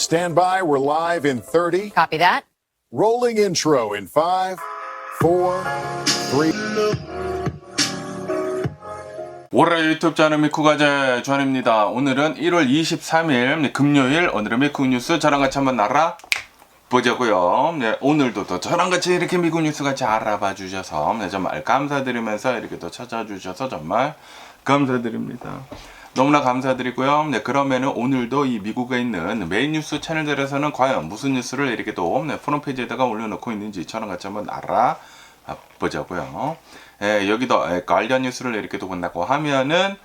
Stand by, we're live in 30. Copy that. Rolling intro in 5, 4, 3. 월요일 유튜브 채널 미쿠가제 주한입니다. 오늘은 1월 23일 금요일, 오늘의 미국 뉴스 저랑 같이 한번 알아보자고요. 네, 오늘도 또 저랑 같이 이렇게 미국 뉴스 같이 알아봐 주셔서 정말 감사드리면서 이렇게 또 찾아주셔서 정말 감사드립니다. 너무나 감사드리고요. 네, 그러면은 오늘도 이 미국에 있는 메인 뉴스 채널들에서는 과연 무슨 뉴스를 이렇게 또 프론페이지에다가 올려놓고 있는지 저랑 같이 한번 알아보자고요. 여기도 관련 뉴스를 이렇게 또 본다고 하면은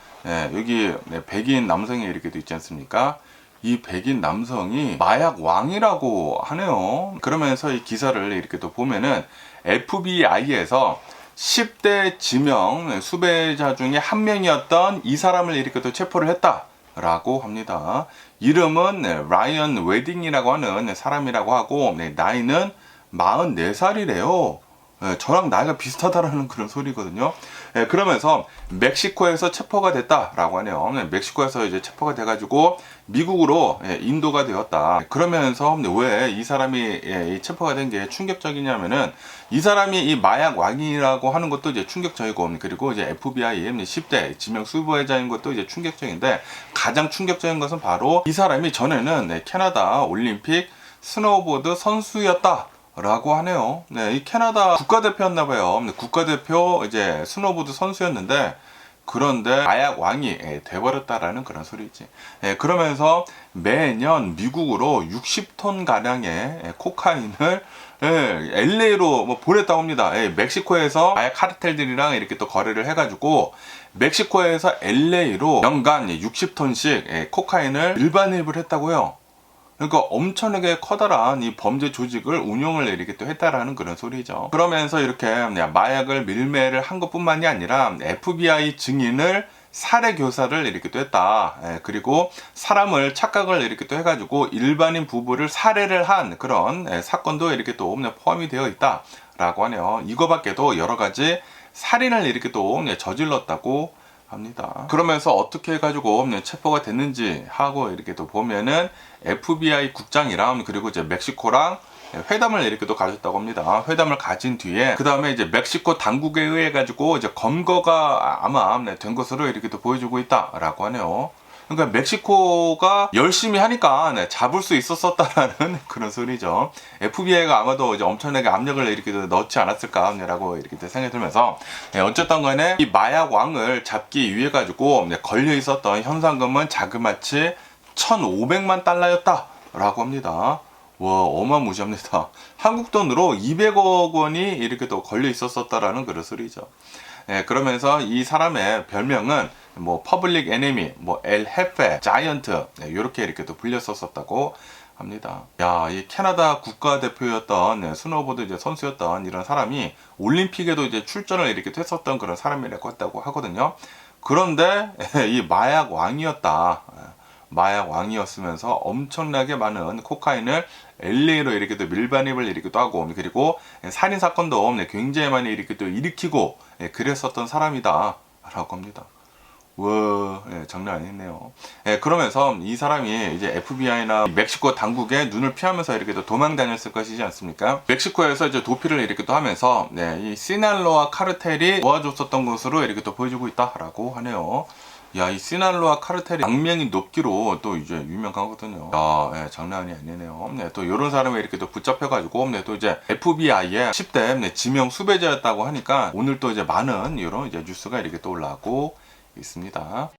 여기 백인 남성이 이렇게 도 있지 않습니까? 이 백인 남성이 마약 왕이라고 하네요. 그러면서 이 기사를 이렇게 또 보면은 FBI에서 10대 지명 수배자 중에 한 명이었던 이 사람을 이렇게 또 체포를 했다라고 합니다. 이름은 라이언 웨딩이라고 하는 사람이라고 하고 나이는 44살이래요. 저랑 나이가 비슷하다라는 그런 소리거든요. 그러면서 멕시코에서 체포가 됐다라고 하네요. 멕시코에서 이제 체포가 돼가지고 미국으로 인도가 되었다. 그러면서 왜 이 사람이 체포가 된 게 충격적이냐면은 이 사람이 이 마약 왕이라고 하는 것도 이제 충격적이고, 그리고 이제 FBI 10대 지명 수배자인 것도 이제 충격적인데, 가장 충격적인 것은 바로 이 사람이 전에는 캐나다 올림픽 스노우보드 선수였다 라고 하네요. 네, 이 캐나다 국가대표였나봐요. 국가대표 이제 스노보드 선수였는데, 그런데 마약 왕이 돼버렸다라는 그런 소리지. 그러면서 매년 미국으로 60톤 가량의 코카인을 LA로 보냈다고 합니다. 멕시코에서 마약 카르텔들이랑 이렇게 또 거래를 해가지고 멕시코에서 LA로 연간 60톤씩 코카인을 일반입을 했다고요. 그러니까 엄청나게 커다란 이 범죄 조직을 운영을 이렇게 또 했다라는 그런 소리죠. 그러면서 이렇게 마약을 밀매를 한 것뿐만이 아니라 FBI 증인을 살해 교사를 이렇게 또 했다. 그리고 사람을 착각을 이렇게 또 해가지고 일반인 부부를 살해를 한 그런 사건도 이렇게 또 포함이 되어 있다라고 하네요. 이거밖에도 여러 가지 살인을 이렇게 또 저질렀다고 합니다. 그러면서 어떻게 해가지고 체포가 됐는지 하고 이렇게 또 보면은 FBI 국장이랑 그리고 이제 멕시코랑 회담을 이렇게 또 가졌다고 합니다. 회담을 가진 뒤에 그 다음에 이제 멕시코 당국에 의해 가지고 이제 검거가 아마 된 것으로 이렇게 또 보여주고 있다라고 하네요. 그러니까 멕시코가 열심히 하니까 잡을 수 있었었다라는 그런 소리죠. FBI가 아마도 이제 엄청나게 압력을 이렇게 넣지 않았을까라고 이렇게 생각이 들면서, 어쨌든 간에 이 마약 왕을 잡기 위해 가지고 걸려 있었던 현상금은 자그마치 1,500만 달러였다라고 합니다. 와, 어마무시합니다. 한국 돈으로 200억 원이 이렇게 또 걸려 있었다라는 그런 소리죠. 그러면서 이 사람의 별명은 퍼블릭 에네미, 엘 헤페, 자이언트 이렇게 또 불렸었다고 합니다. 야, 이 캐나다 국가대표였던 스노보드 이제 선수였던 이런 사람이 올림픽에도 이제 출전을 이렇게 했었던 그런 사람이라고 했다고 하거든요. 그런데 이 마약 왕이었다. 마약 왕이었으면서 엄청나게 많은 코카인을 LA로 이렇게 또 밀반입을 이렇게 또 하고, 그리고 살인 사건도 굉장히 많이 이렇게 또 일으키고 그랬었던 사람이다 라고 합니다. 와, 장난 아니네요. 그러면서 이 사람이 이제 FBI나 멕시코 당국의 눈을 피하면서 이렇게 또 도망 다녔을 것이지 않습니까? 멕시코에서 이제 도피를 이렇게 또 하면서 이 시날로아 카르텔이 도와줬었던 것으로 이렇게 또 보여주고 있다라고 하네요. 야, 이 시날로아 카르텔이 악명이 높기로 또 이제 유명하거든요. 야, 장난이 아니네요. 또 이런 사람이 이렇게 또 붙잡혀가지고 또 이제 FBI의 10대 지명 수배자였다고 하니까 오늘 또 이제 많은 이런 이제 뉴스가 이렇게 또 올라오고 있습니다.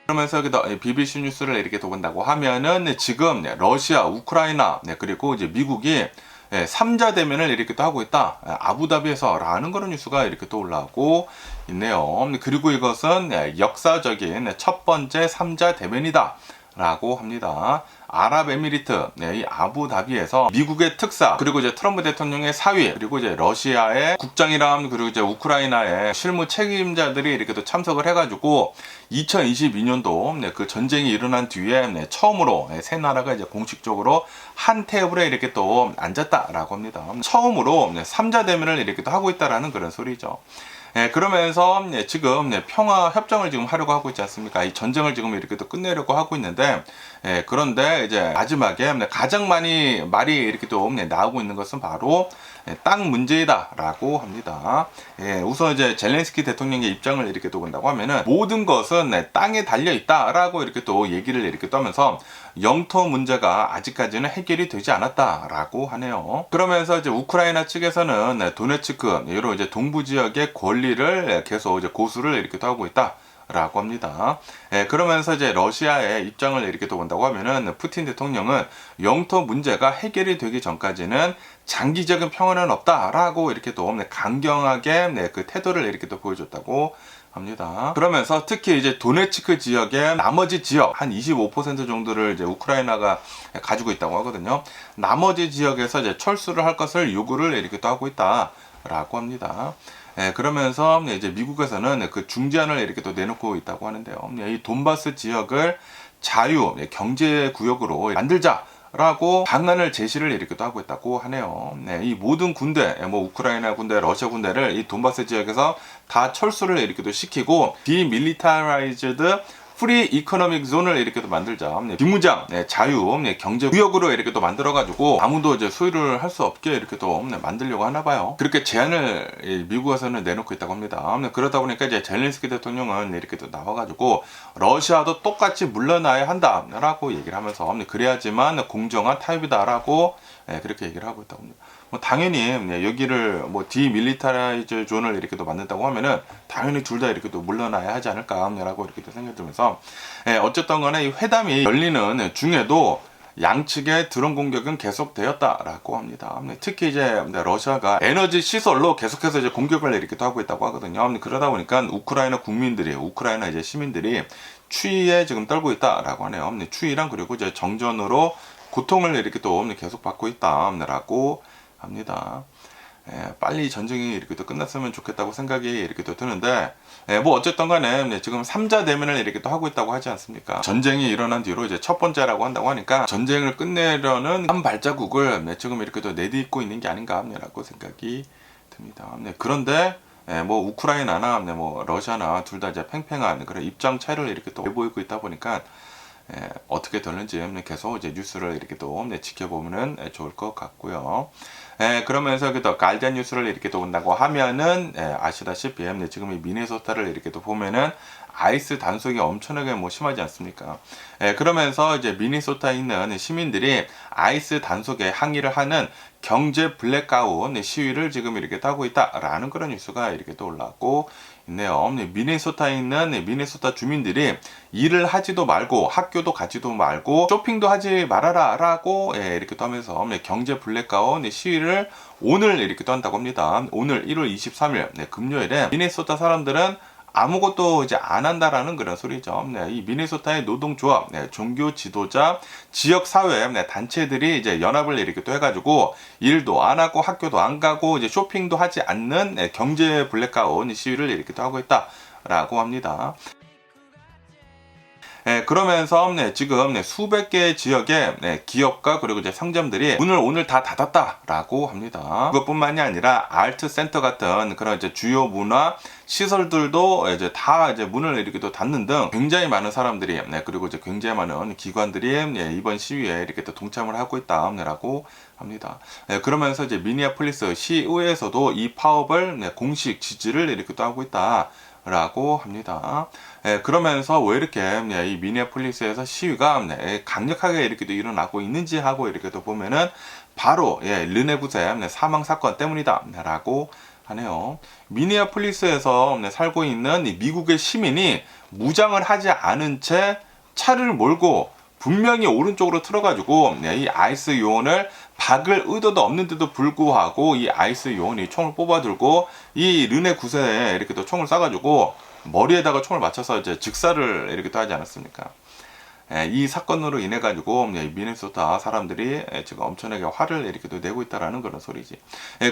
그러면서 여기다 BBC 뉴스를 이렇게 또 본다고 하면은 지금 러시아, 우크라이나 그리고 이제 미국이 3자 대면을 이렇게 또 하고 있다. 아부다비에서 라는 그런 뉴스가 이렇게 또 올라오고 있네요. 그리고 이것은 역사적인 첫 번째 3자 대면이다 라고 합니다. 아랍에미리트, 이 아부다비에서 미국의 특사, 그리고 이제 트럼프 대통령의 사위, 그리고 이제 러시아의 국장이랑 그리고 이제 우크라이나의 실무 책임자들이 이렇게 또 참석을 해가지고 2022년도 그 전쟁이 일어난 뒤에 처음으로 세 나라가 이제 공식적으로 한 테이블에 이렇게 또 앉았다라고 합니다. 처음으로 3자 대면을 이렇게 또 하고 있다라는 그런 소리죠. 그러면서 지금 평화 협정을 지금 하려고 하고 있지 않습니까? 이 전쟁을 지금 이렇게 또 끝내려고 하고 있는데, 그런데 이제 마지막에 가장 많이 말이 이렇게 또 나오고 있는 것은 바로 땅 문제이다라고 합니다. 우선 이제 젤렌스키 대통령의 입장을 이렇게 또 본다고 하면은 모든 것은 땅에 달려 있다라고 이렇게 또 얘기를 이렇게 떠면서 영토 문제가 아직까지는 해결이 되지 않았다라고 하네요. 그러면서 이제 우크라이나 측에서는 도네츠크 이런 이제 동부 지역의 권리를 계속 이제 고수를 이렇게 또 하고 있다. 라고 합니다. 그러면서 이제 러시아의 입장을 이렇게 또 본다고 하면은 푸틴 대통령은 영토 문제가 해결이 되기 전까지는 장기적인 평화는 없다라고 이렇게 또 강경하게 그 태도를 이렇게 또 보여줬다고 합니다. 그러면서 특히 이제 도네츠크 지역의 나머지 지역 한 25% 정도를 이제 우크라이나가 가지고 있다고 하거든요. 나머지 지역에서 이제 철수를 할 것을 요구를 이렇게 또 하고 있다라고 합니다. 그러면서 이제 미국에서는 그 중재안을 이렇게 또 내놓고 있다고 하는데요. 이 돈바스 지역을 자유 경제 구역으로 만들자라고 방안을 제시를 이렇게 또 하고 있다고 하네요. 이 모든 군대, 뭐 우크라이나 군대, 러시아 군대를 이 돈바스 지역에서 다 철수를 이렇게 또 시키고 디밀리타라이즈드 프리 이코노믹 존을 이렇게 또 만들자. 비무장, 자유, 경제 구역으로 이렇게 또 만들어가지고 아무도 이제 소유를 할 수 없게 이렇게 또 만들려고 하나 봐요. 그렇게 제안을 미국에서는 내놓고 있다고 합니다. 그러다 보니까 이제 젤렌스키 대통령은 이렇게 또 나와가지고 러시아도 똑같이 물러나야 한다라고 얘기를 하면서 그래야지만 공정한 타협이다라고 그렇게 얘기를 하고 있다고 합니다. 당연히 여기를 디밀리타라이즈 존을 이렇게 또 만든다고 하면은 당연히 둘 다 이렇게 또 물러나야 하지 않을까라고 이렇게 또 생각이 들면서 어쨌든 간에 이 회담이 열리는 중에도 양측의 드론 공격은 계속되었다라고 합니다. 특히 이제 러시아가 에너지 시설로 계속해서 이제 공격을 이렇게 또 하고 있다고 하거든요. 그러다 보니까 우크라이나 국민들이, 우크라이나 이제 시민들이 추위에 지금 떨고 있다라고 하네요. 추위랑 그리고 이제 정전으로 고통을 이렇게 또 계속 받고 있다라고 합니다. 빨리 전쟁이 이렇게 또 끝났으면 좋겠다고 생각이 이렇게 또 드는데, 어쨌든 간에 지금 3자 대면을 이렇게 또 하고 있다고 하지 않습니까? 전쟁이 일어난 뒤로 이제 첫 번째라고 한다고 하니까 전쟁을 끝내려는 한 발자국을 지금 이렇게 또 내딛고 있는 게 아닌가라고 생각이 듭니다. 그런데 우크라이나나 러시아나 둘 다 이제 팽팽한 그런 입장 차이를 이렇게 또 보이고 있다 보니까 어떻게 되는지 계속 이제 뉴스를 이렇게 또 지켜보면 좋을 것 같고요. 그러면서 또 가디언 뉴스를 이렇게 또 본다고 하면은 아시다시피 지금 이 미네소타를 이렇게 또 보면은 아이스 단속이 엄청나게 심하지 않습니까? 그러면서 이제 미네소타에 있는 시민들이 아이스 단속에 항의를 하는 경제 블랙아웃 시위를 지금 이렇게 하고 있다라는 그런 뉴스가 이렇게 또 올라왔고 있네요. 미네소타에 있는 미네소타 주민들이 일을 하지도 말고 학교도 가지도 말고 쇼핑도 하지 말아라 라고 이렇게 또 하면서 경제 블랙아웃 시위를 오늘 이렇게 또 한다고 합니다. 오늘 1월 23일 금요일에 미네소타 사람들은 아무것도 이제 안 한다라는 그런 소리죠. 이 미네소타의 노동조합, 종교 지도자, 지역사회 단체들이 이제 연합을 이렇게 또 해가지고 일도 안 하고 학교도 안 가고 이제 쇼핑도 하지 않는 경제 블랙아웃 시위를 이렇게 또 하고 있다라고 합니다. 그러면서 지금 수백 개의 지역의 기업과 그리고 이제 상점들이 문을 오늘 다 닫았다라고 합니다. 그것뿐만이 아니라 아트 센터 같은 그런 이제 주요 문화 시설들도 이제 다 이제 문을 이렇게 또 닫는 등 굉장히 많은 사람들이 그리고 이제 굉장히 많은 기관들이 이번 시위에 이렇게 또 동참을 하고 있다라고 합니다. 그러면서 이제 미니애폴리스 시의회에서도 이 파업을 공식 지지를 이렇게 또 하고 있다라고 합니다. 그러면서 왜 이렇게 이 미니애폴리스에서 시위가 강력하게 이렇게 또 일어나고 있는지 하고 이렇게 또 보면은 바로 르네 구세 사망 사건 때문이다라고 하네요. 미니애폴리스에서 살고 있는 미국의 시민이 무장을 하지 않은 채 차를 몰고 분명히 오른쪽으로 틀어가지고 이 아이스 요원을 박을 의도도 없는데도 불구하고 이 아이스 요원이 총을 뽑아들고 이 르네 구세에 이렇게 또 총을 쏴가지고 머리에다가 총을 맞춰서 이제 즉사를 이렇게 또 하지 않았습니까? 이 사건으로 인해 가지고 미네소타 사람들이 지금 엄청나게 화를 이렇게 또 내고 있다라는 그런 소리지.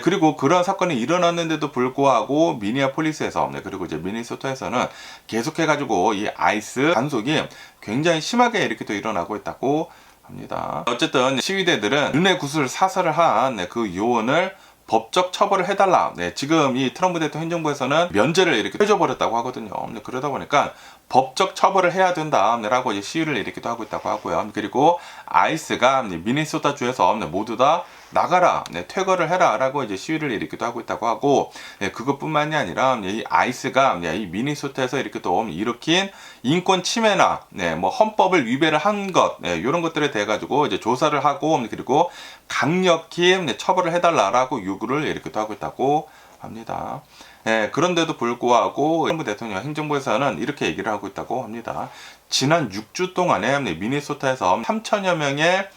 그리고 그런 사건이 일어났는데도 불구하고 미니애폴리스에서 그리고 이제 미네소타에서는 계속해 가지고 이 아이스 단속이 굉장히 심하게 이렇게 또 일어나고 있다고 합니다. 어쨌든 시위대들은 르네 구슬 사살을 한 그 요원을 법적 처벌을 해달라. 네, 지금 이 트럼프 대통령 행정부에서는 면제를 이렇게 해줘버렸다고 하거든요. 네, 그러다 보니까 법적 처벌을 해야 된다라고 이제 시위를 이렇게도 하고 있다고 하고요. 그리고 아이스가 미네소타 주에서 모두 다 나가라, 네, 퇴거를 해라라고 이제 시위를 이렇게도 하고 있다고 하고, 네, 그것뿐만이 아니라 이 아이스가 이 미네소타에서 이렇게 또 일으킨 인권 침해나 네, 뭐 헌법을 위배를 한 것, 네, 이런 것들에 대해 가지고 이제 조사를 하고 그리고 강력히 처벌을 해달라라고 요구를 이렇게도 하고 있다고 합니다. 예, 그런데도 불구하고 트럼프 대통령 행정부에서는 이렇게 얘기를 하고 있다고 합니다. 지난 6주 동안에 미네소타에서 3천여 명의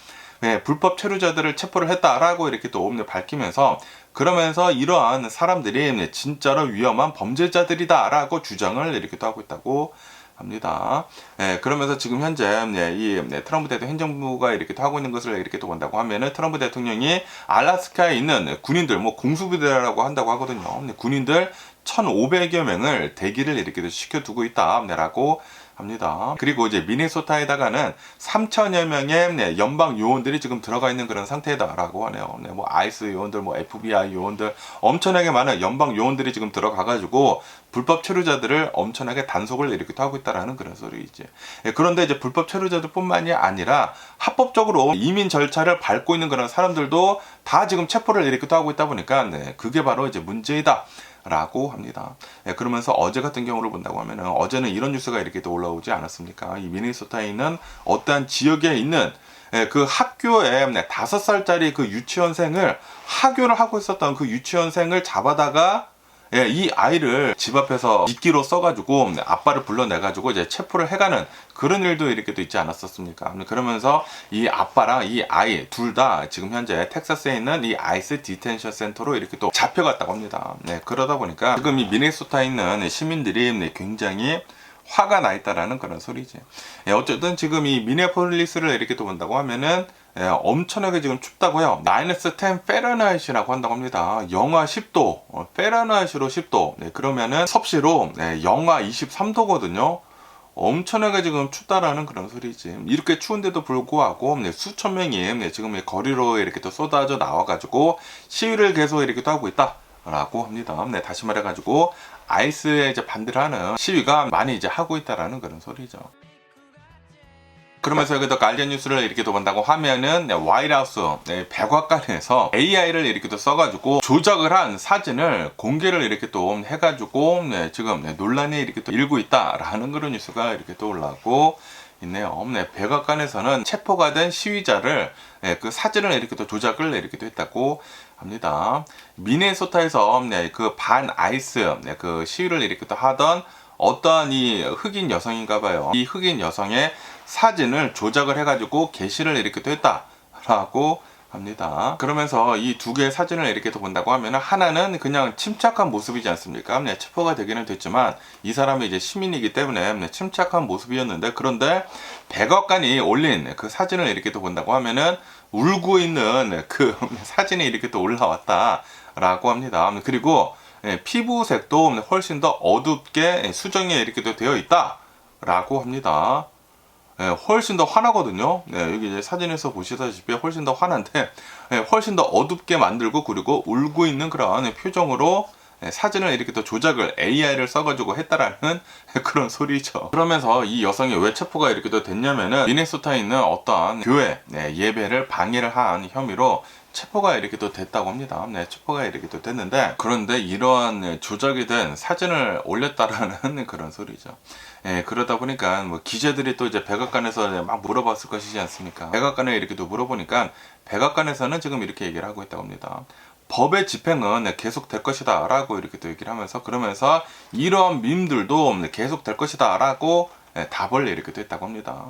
불법 체류자들을 체포를 했다라고 이렇게 또 밝히면서, 그러면서 이러한 사람들이 진짜로 위험한 범죄자들이다라고 주장을 이렇게 또 하고 있다고 합니다. 그러면서 지금 현재 이 트럼프 대통령 행정부가 이렇게 또 하고 있는 것을 이렇게 또 본다고 하면은, 트럼프 대통령이 알래스카에 있는 군인들, 뭐 공수부대라고 한다고 하거든요. 군인들 1,500여 명을 대기를 이렇게 시켜두고 있다라고 합니다. 그리고 이제 미네소타에다가는 3천여 명의 연방 요원들이 지금 들어가 있는 그런 상태다라고 하네요. 네, 뭐 아이스 요원들, 뭐 FBI 요원들, 엄청나게 많은 연방 요원들이 지금 들어가가지고 불법 체류자들을 엄청나게 단속을 이렇게 하고 있다라는 그런 소리이지. 그런데 이제 불법 체류자들뿐만이 아니라 합법적으로 이민 절차를 밟고 있는 그런 사람들도 다 지금 체포를 이렇게 하고 있다 보니까, 네, 그게 바로 이제 문제이다 라고 합니다. 그러면서 어제 같은 경우를 본다고 하면은, 어제는 이런 뉴스가 이렇게 또 올라오지 않았습니까? 이 미네소타에 있는 어떠한 지역에 있는 그 학교에 5살짜리 그 유치원생을, 하교를 하고 있었던 그 유치원생을 잡아다가 이 아이를 집 앞에서 미끼로 써가지고 아빠를 불러내가지고 이제 체포를 해가는 그런 일도 이렇게 또 있지 않았었습니까? 그러면서 이 아빠랑 이 아이 둘 다 지금 현재 텍사스에 있는 이 아이스 디텐션 센터로 이렇게 또 잡혀갔다고 합니다. 네, 그러다 보니까 지금 이 미네소타에 있는 시민들이 굉장히 화가 나 있다라는 그런 소리지. 어쨌든 지금 이 미네폴리스를 이렇게 또 본다고 하면은 엄청나게 지금 춥다고요. -10 페르나이트라고 한다고 합니다. 영하 10도, 페르나이트로 10도. 네, 그러면은 섭씨로 영하 23도거든요. 엄청나게 지금 춥다라는 그런 소리지. 이렇게 추운데도 불구하고 수천 명이 지금 거리로 이렇게 또 쏟아져 나와가지고 시위를 계속 이렇게 또 하고 있다라고 합니다. 네, 다시 말해가지고 아이스에 이제 반대를 하는 시위가 많이 이제 하고 있다라는 그런 소리죠. 그러면서 여기도 가디언 뉴스를 이렇게 또 본다고 하면은, 화이트하우스 백악관에서 AI를 이렇게 또 써가지고 조작을 한 사진을 공개를 이렇게 또 해가지고 지금 논란이 이렇게 또 일고 있다라는 그런 뉴스가 이렇게 또 올라오고 있네요. 백악관에서는 체포가 된 시위자를 그 사진을 이렇게 또 조작을 이렇게 또 했다고 합니다. 미네소타에서 그 반 아이스 그 시위를 이렇게 또 하던 어떠한 이 흑인 여성인가 봐요. 이 흑인 여성의 사진을 조작을 해가지고 게시를 이렇게 또 했다라고 합니다. 그러면서 이 두 개의 사진을 이렇게 또 본다고 하면, 하나는 그냥 침착한 모습이지 않습니까? 체포가 되기는 됐지만 이 사람이 이제 시민이기 때문에 침착한 모습이었는데, 그런데 백악관이 올린 그 사진을 이렇게 또 본다고 하면은 울고 있는 그 사진이 이렇게 또 올라왔다라고 합니다. 그리고 피부색도 훨씬 더 어둡게 수정이 이렇게 또 되어 있다라고 합니다. 훨씬 더 환하거든요. 여기 이제 사진에서 보시다시피 훨씬 더 환한데, 훨씬 더 어둡게 만들고, 그리고 울고 있는 그런 표정으로 사진을 이렇게 또 조작을 AI를 써가지고 했다라는 그런 소리죠. 그러면서 이 여성이 왜 체포가 이렇게 또 됐냐면은, 미네소타에 있는 어떠한 교회 예배를 방해를 한 혐의로 체포가 이렇게 또 됐다고 합니다. 체포가 이렇게 또 됐는데, 그런데 이러한 조작이 된 사진을 올렸다라는 그런 소리죠. 그러다 보니까 뭐 기자들이 또 이제 백악관에서 막 물어봤을 것이지 않습니까? 백악관에 이렇게 또 물어보니까 백악관에서는 지금 이렇게 얘기를 하고 있다고 합니다. 법의 집행은 계속 될 것이다 라고 이렇게 또 얘기를 하면서, 그러면서 이러한 밈들도 계속 될 것이다 라고 답을 이렇게 또 했다고 합니다.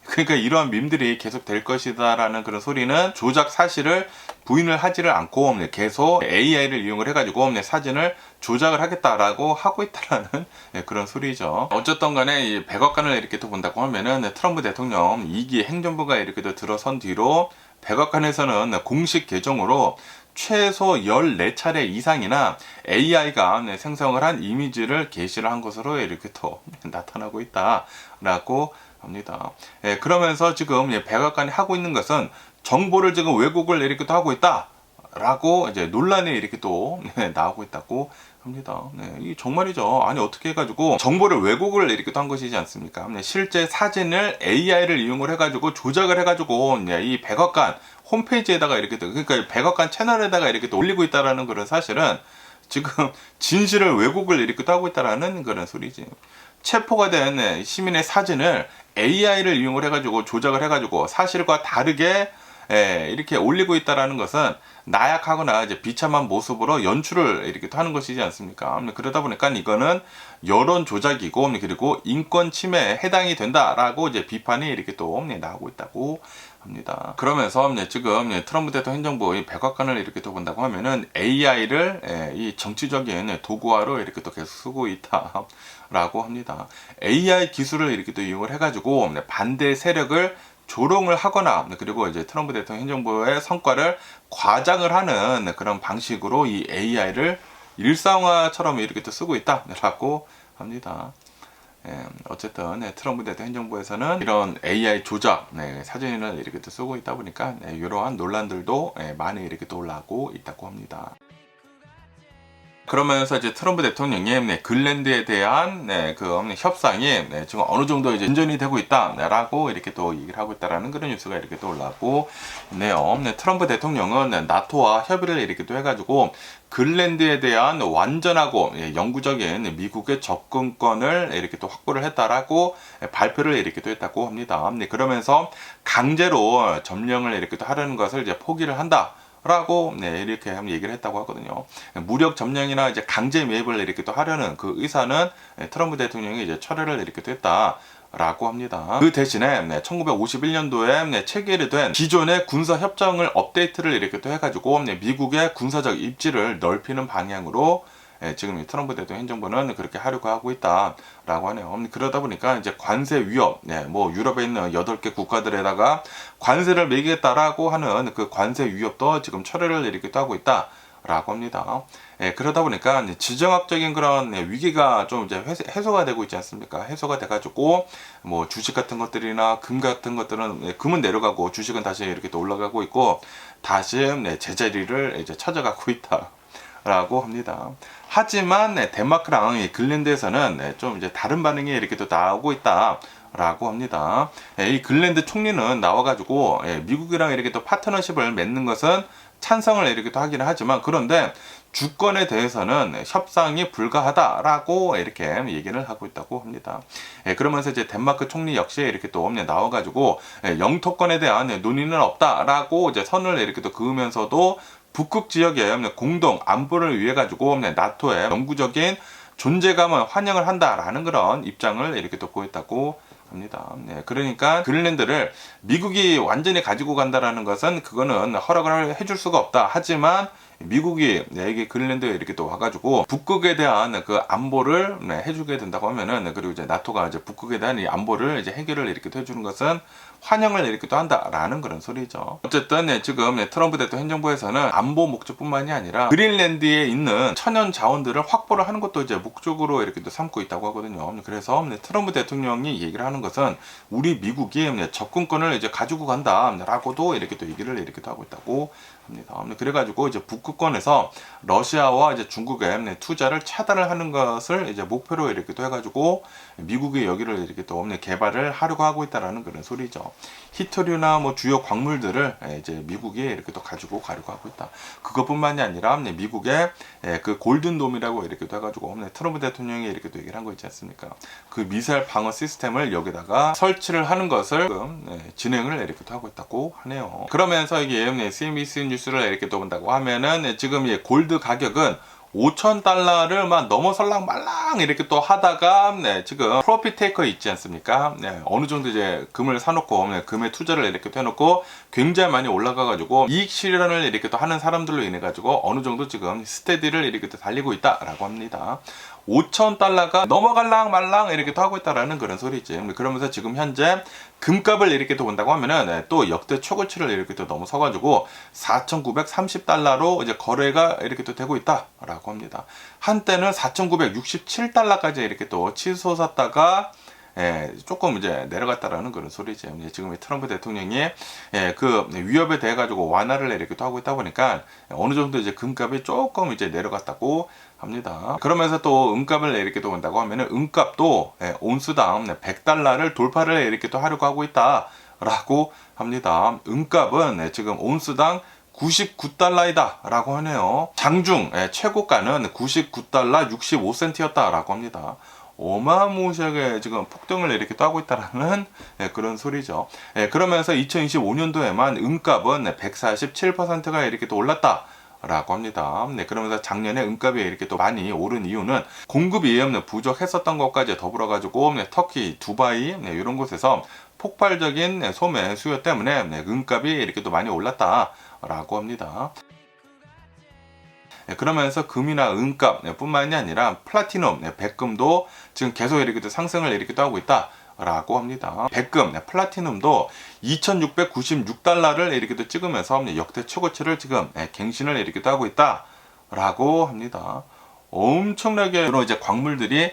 그러니까 이러한 밈들이 계속 될 것이다 라는 그런 소리는 조작 사실을 부인을 하지를 않고 계속 AI를 이용을 해가지고 사진을 조작을 하겠다라고 하고 있다라는 그런 소리죠. 어쨌든 간에 이 백악관을 이렇게 또 본다고 하면은, 트럼프 대통령 2기 행정부가 이렇게 또 들어선 뒤로 백악관에서는 공식 계정으로 최소 14차례 이상이나 AI가 생성을 한 이미지를 게시를 한 것으로 이렇게 또 나타나고 있다라고 합니다. 그러면서 지금 백악관이 하고 있는 것은 정보를 지금 왜곡을 이렇게 또 하고 있다 라고 이제 논란이 이렇게 또 나오고 있다고 합니다. 네, 이 정말이죠. 아니 어떻게 해가지고 정보를 왜곡을 이렇게 또 한 것이지 않습니까? 네, 실제 사진을 AI를 이용을 해가지고 조작을 해가지고 이 백악관 홈페이지에다가 이렇게 또 그러니까 백악관 채널에다가 이렇게 또 올리고 있다라는 그런 사실은 지금 진실을 왜곡을 이렇게 또 하고 있다라는 그런 소리지. 체포가 된 시민의 사진을 AI를 이용을 해가지고 조작을 해가지고 사실과 다르게 이렇게 올리고 있다라는 것은 나약하거나 이제 비참한 모습으로 연출을 이렇게 하는 것이지 않습니까? 그러다 보니까 이거는 여론 조작이고 그리고 인권 침해에 해당이 된다라고 이제 비판이 이렇게 또 나오고 있다고 합니다. 그러면서 지금 트럼프 대통령 행정부 이 백악관을 이렇게 또 본다고 하면은 AI를 이 정치적인 도구화로 이렇게 또 계속 쓰고 있다라고 합니다. AI 기술을 이렇게 또 이용을 해가지고 반대 세력을 조롱을 하거나 그리고 이제 트럼프 대통령 행정부의 성과를 과장을 하는 그런 방식으로 이 AI를 일상화처럼 이렇게 또 쓰고 있다라고 합니다. 어쨌든 트럼프 대통령 행정부에서는 이런 AI 조작 사진을 이렇게 또 쓰고 있다 보니까 이러한 논란들도 많이 이렇게 또 올라오고 있다고 합니다. 그러면서 이제 트럼프 대통령이 글랜드에 대한 그 협상이 지금 어느 정도 이제 진전이 되고 있다라고 이렇게 또 얘기를 하고 있다라는 그런 뉴스가 이렇게 또 올라오고 있네요. 트럼프 대통령은 나토와 협의를 이렇게 또 해가지고 글랜드에 대한 완전하고 영구적인 미국의 접근권을 이렇게 또 확보를 했다라고 발표를 이렇게 또 했다고 합니다. 그러면서 강제로 점령을 이렇게 또 하려는 것을 이제 포기를 한다. 라고 이렇게 얘기를 했다고 하거든요. 무력 점령이나 이제 강제 매입을 이렇게 또 하려는 그 의사는 트럼프 대통령이 이제 철회를 이렇게 또 했다라고 합니다. 그 대신에 1951년도에 체결된 기존의 군사 협정을 업데이트를 이렇게 또 해가지고 미국의 군사적 입지를 넓히는 방향으로 지금 이 트럼프 대통령 행정부는 그렇게 하려고 하고 있다라고 하네요. 그러다 보니까 이제 관세 위협, 뭐 유럽에 있는 8개 국가들에다가 관세를 매기겠다라고 하는 그 관세 위협도 지금 철회를 이렇게 또 하고 있다라고 합니다. 그러다 보니까 지정학적인 그런 위기가 좀 이제 해소가 되고 있지 않습니까? 해소가 돼가지고 뭐 주식 같은 것들이나 금 같은 것들은 금은 내려가고 주식은 다시 이렇게 또 올라가고 있고 다시 제자리를 이제 찾아가고 있다. 라고 합니다. 하지만 덴마크랑 글랜드에서는 좀 이제 다른 반응이 이렇게 또 나오고 있다. 라고 합니다. 이 글랜드 총리는 나와가지고 미국이랑 이렇게 또 파트너십을 맺는 것은 찬성을 이렇게 또 하기는 하지만 그런데 주권에 대해서는 협상이 불가하다라고 이렇게 얘기를 하고 있다고 합니다. 그러면서 이제 덴마크 총리 역시 이렇게 또 나와가지고 영토권에 대한 논의는 없다라고 이제 선을 이렇게 또 그으면서도 북극 지역의 공동 안보를 위해 가지고 나토의 영구적인 존재감을 환영을 한다라는 그런 입장을 이렇게 또 보였다고 합니다. 그러니까 그린랜드를 미국이 완전히 가지고 간다라는 것은 그거는 허락을 해줄 수가 없다. 하지만 미국이 이게 그린랜드에 이렇게 또 와가지고 북극에 대한 그 안보를 해주게 된다고 하면은 그리고 이제 나토가 이제 북극에 대한 이 안보를 이제 해결을 이렇게 또 해주는 것은 환영을 이렇게 또 한다라는 그런 소리죠. 어쨌든 지금 트럼프 대통령 행정부에서는 안보 목적뿐만이 아니라 그린랜드에 있는 천연 자원들을 확보를 하는 것도 이제 목적으로 이렇게 또 삼고 있다고 하거든요. 그래서 트럼프 대통령이 얘기를 하는 것은 우리 미국이 접근권을 이제 가지고 간다라고도 이렇게 또 얘기를 이렇게 또 하고 있다고 합니다. 그래가지고 이제 북극권에서 러시아와 이제 중국의 투자를 차단을 하는 것을 이제 목표로 이렇게 또 해가지고 미국이 여기를 이렇게 또 개발을 하려고 하고 있다라는 그런 소리죠. 히토류나 뭐 주요 광물들을 이제 미국이 이렇게 또 가지고 가려고 하고 있다. 그것뿐만이 아니라 미국의 그 골든돔이라고 이렇게 또 해가지고 트럼프 대통령이 이렇게 또 얘기를 한 거 있지 않습니까? 그 미사일 방어 시스템을 여기다가 설치를 하는 것을 진행을 이렇게 또 하고 있다고 하네요. 그러면서 이게 CNBC 뉴스를 이렇게 또 본다고 하면은 지금 이 골드 가격은 $5,000를 막 넘어설랑 말랑 이렇게 또 하다가 지금 프로핏 테이커 있지 않습니까? 어느 정도 이제 금을 사놓고 금에 투자를 이렇게 또 해놓고 굉장히 많이 올라가가지고 이익 실현을 이렇게 또 하는 사람들로 인해 가지고 어느 정도 지금 스테디를 이렇게 또 달리고 있다라고 합니다. $5,000가 넘어갈랑 말랑 이렇게 또 하고 있다라는 그런 소리지. 그러면서 지금 현재 금값을 이렇게 또 본다고 하면은 또 역대 최고치를 이렇게 또 넘어서가지고 $4,930로 이제 거래가 이렇게 또 되고 있다라고 합니다. 한때는 $4,967까지 이렇게 또 치솟았다가 조금 이제 내려갔다라는 그런 소리죠. 지금 트럼프 대통령이 그 위협에 대해 가지고 완화를 이렇게 하고 있다 보니까 어느 정도 이제 금값이 조금 이제 내려갔다고 합니다. 그러면서 또 은값을 이렇게 또 본다고 하면은 은값도 온수당 100달러를 돌파를 이렇게 또 하려고 하고 있다라고 합니다. 은값은 지금 온수당 99달러이다 라고 하네요. 장중 최고가는 99달러 65센트였다 라고 합니다. 어마무시하게 지금 폭등을 이렇게 또 하고 있다라는 그런 소리죠. 그러면서 2025년도에만 은값은 147%가 이렇게 또 올랐다 라고 합니다. 그러면서 작년에 은값이 이렇게 또 많이 오른 이유는 공급이 부족했었던 것까지 더불어 가지고 터키, 두바이 이런 곳에서 폭발적인 소매 수요 때문에 은값이 이렇게 또 많이 올랐다 라고 합니다. 그러면서 금이나 은값 뿐만이 아니라 플라티넘, 백금도 지금 계속 이렇게 또 상승을 이렇게 또 하고 있다 라고 합니다. 백금, 플라티넘도 2696달러를 이렇게 또 찍으면서 역대 최고치를 지금 갱신을 이렇게 또 하고 있다 라고 합니다. 엄청나게 여러 이제 광물들이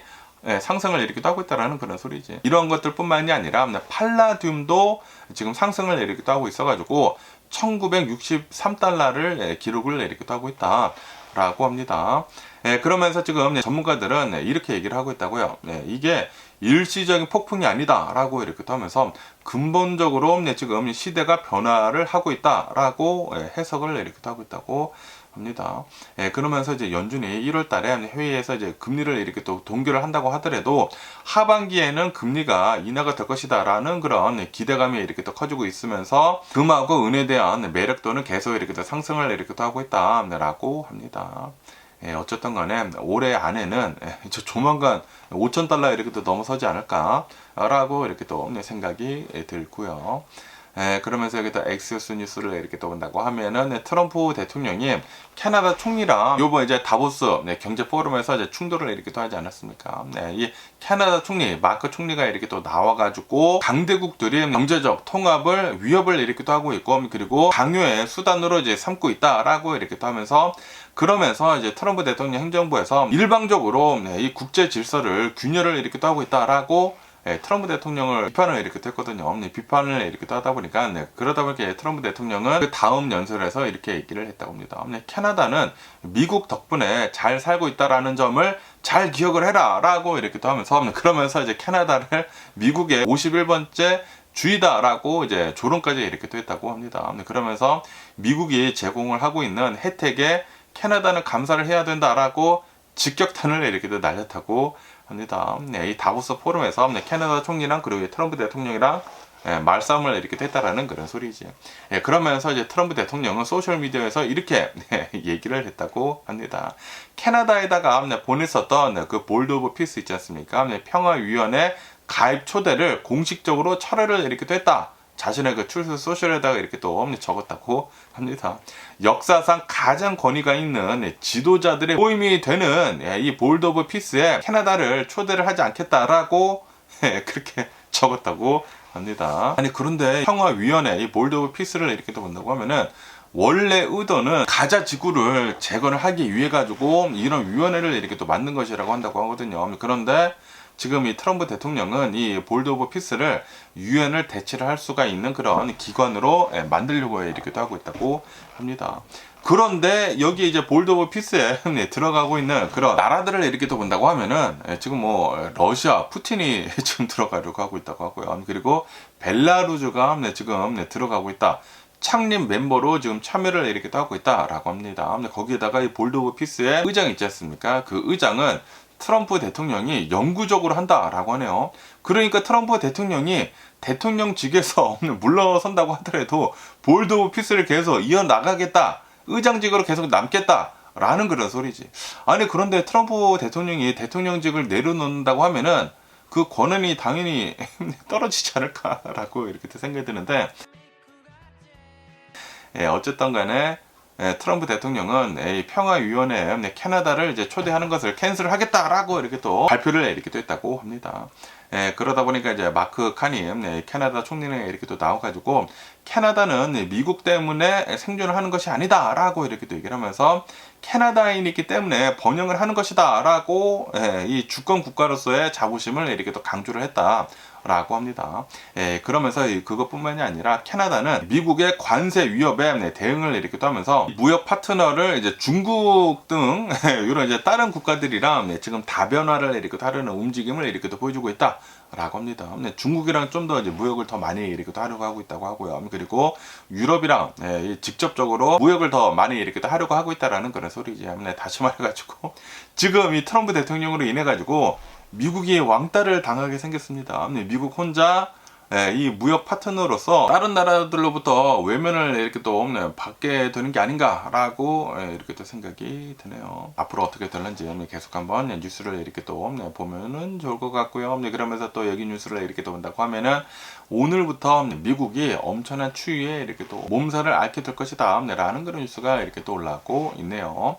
상승을 이렇게 하고 있다라는 그런 소리지. 이런 것들 뿐만이 아니라 팔라듐도 지금 상승을 이렇게 하고 있어가지고 1963달러를 기록을 이렇게 하고 있다 라고 합니다. 그러면서 지금 전문가들은 이렇게 얘기를 하고 있다고요. 이게 일시적인 폭풍이 아니다 라고 이렇게 하면서 근본적으로 지금 시대가 변화를 하고 있다 라고 해석을 이렇게 하고 있다고 합니다. 그러면서 이제 연준이 1월 달에 회의에서 이제 금리를 이렇게 또 동결을 한다고 하더라도 하반기에는 금리가 인하가 될 것이다 라는 그런 기대감이 이렇게 또 커지고 있으면서 금하고 은에 대한 매력도는 계속 이렇게 또 상승을 이렇게 또 하고 있다 라고 합니다. 어쨌든 간에 올해 안에는 조만간 5,000달러 이렇게 또 넘어서지 않을까 라고 이렇게 또 생각이 들고요. 그러면서 여기다 엑시오스 뉴스를 이렇게 또 본다고 하면은 트럼프 대통령이 캐나다 총리랑 요번 이제 다보스 경제 포럼에서 이제 충돌을 이렇게 또 하지 않았습니까? 이 캐나다 총리 마크 총리가 이렇게 또 나와가지고 강대국들이 경제적 통합을 위협을 이렇게 또 하고 있고 그리고 강요의 수단으로 이제 삼고 있다라고 이렇게 또 하면서 그러면서 이제 트럼프 대통령 행정부에서 일방적으로 이 국제 질서를 균열을 이렇게 또 하고 있다라고 트럼프 대통령을 비판을 이렇게 했거든요. 비판을 이렇게 하다 보니까 그러다 보니까 트럼프 대통령은 그 다음 연설에서 이렇게 얘기를 했다고 합니다. 캐나다는 미국 덕분에 잘 살고 있다라는 점을 잘 기억을 해라 라고 이렇게 또 하면서 그러면서 이제 캐나다를 미국의 51번째 주의다라고 이제 조롱까지 이렇게 또 했다고 합니다. 그러면서 미국이 제공을 하고 있는 혜택에 캐나다는 감사를 해야 된다라고 직격탄을 이렇게 또 날렸다고 합니다. 이 다보스 포럼에서 캐나다 총리랑 그리고 트럼프 대통령이랑 말싸움을 이렇게 했다라는 그런 소리지. 그러면서 이제 트럼프 대통령은 소셜 미디어에서 이렇게 얘기를 했다고 합니다. 캐나다에다가 보냈었던 그 볼드 오브 피스 있지 않습니까? 평화위원회 가입 초대를 공식적으로 철회를 이렇게 했다. 자신의 그 트루스 소셜에다가 이렇게 또 적었다고 합니다. 역사상 가장 권위가 있는 지도자들의 모임이 되는 이 볼드 오브 피스에 캐나다를 초대를 하지 않겠다라고 그렇게 적었다고 합니다. 아니 그런데 평화위원회 이 볼드 오브 피스를 이렇게 또 본다고 하면은 원래 의도는 가자 지구를 재건을 하기 위해 가지고 이런 위원회를 이렇게 또 만든 것이라고 한다고 하거든요. 그런데 지금 이 트럼프 대통령은 이 볼드 오브 피스를 유엔을 대체를 할 수가 있는 그런 기관으로 만들려고 이렇게도 하고 있다고 합니다. 그런데 여기 이제 볼드 오브 피스에 들어가고 있는 그런 나라들을 이렇게 또 본다고 하면은 지금 뭐 러시아 푸틴이 지금 들어가려고 하고 있다고 하고요. 그리고 벨라루즈가 지금 들어가고 있다. 창립 멤버로 지금 참여를 이렇게 또 하고 있다라고 합니다. 거기에다가 이 볼드 오브 피스의 의장이 있지 않습니까? 그 의장은 트럼프 대통령이 영구적으로 한다라고 하네요. 그러니까 트럼프 대통령이 대통령직에서 물러선다고 하더라도 볼드 오브 피스를 계속 이어나가겠다. 의장직으로 계속 남겠다라는 그런 소리지. 아니 그런데 트럼프 대통령이 대통령직을 내려놓는다고 하면은 그 권한이 당연히 떨어지지 않을까라고 이렇게 생각이 드는데 어쨌든 간에 트럼프 대통령은 이 평화위원회에 캐나다를 이제 초대하는 것을 캔슬을 하겠다라고 이렇게 또 발표를 이렇게 또 했다고 합니다. 그러다 보니까 이제 마크 카니 캐나다 총리는 이렇게 또 나와가지고 캐나다는 미국 때문에 생존을 하는 것이 아니다라고 이렇게 또 얘기를 하면서 캐나다인이기 때문에 번영을 하는 것이다라고 이 주권 국가로서의 자부심을 이렇게 또 강조를 했다라고 합니다. 그러면서 그것뿐만이 아니라 캐나다는 미국의 관세 위협에 대응을 이렇게 또 하면서 무역 파트너를 이제 중국 등 이런 이제 다른 국가들이랑 지금 다변화를 이렇게 또 하려는 움직임을 이렇게 또 보여주고 있다라고 합니다. 중국이랑 좀 더 이제 무역을 더 많이 이렇게 또 하려고 하고 있다고 하고요. 그리고 유럽이랑 직접적으로 무역을 더 많이 이렇게 또 하려고 하고 있다라는 그런 소리지. 다시 말해가지고 지금 이 트럼프 대통령으로 인해 가지고 미국이 왕따를 당하게 생겼습니다. 미국 혼자 이 무역 파트너로서 다른 나라들로부터 외면을 이렇게 또 받게 되는 게 아닌가라고 이렇게 또 생각이 드네요. 앞으로 어떻게 될는지 계속 한번 뉴스를 이렇게 또 보면은 좋을 것 같고요. 그러면서 또 여기 뉴스를 이렇게 또 본다고 하면은 오늘부터 미국이 엄청난 추위에 이렇게 또 몸살을 앓게 될 것이다 라는 그런 뉴스가 이렇게 또 올라오고 있네요.